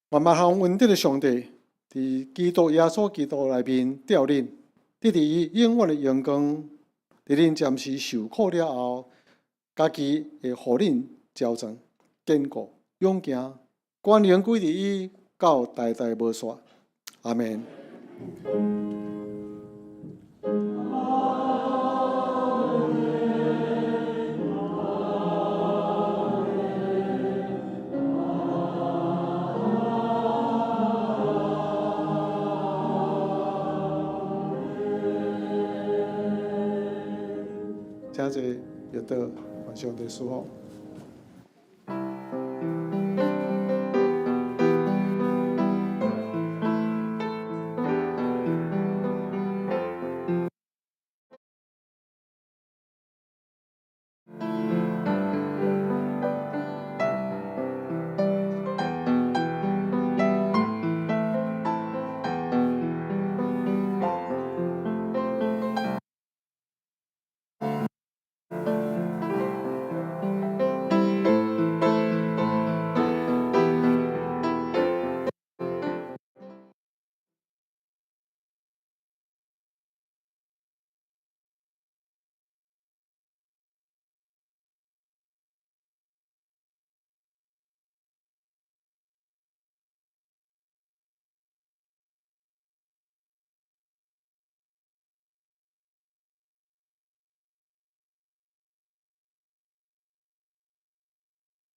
万行恩典的上帝，伫基督耶稣基督内面调恁，你伫伊永远的阳光，伫恁暂时受苦了后，家己会互恁矫正、坚固、勇行，关联归伫伊到代代无煞。阿门。请这阅读，上帝赐福。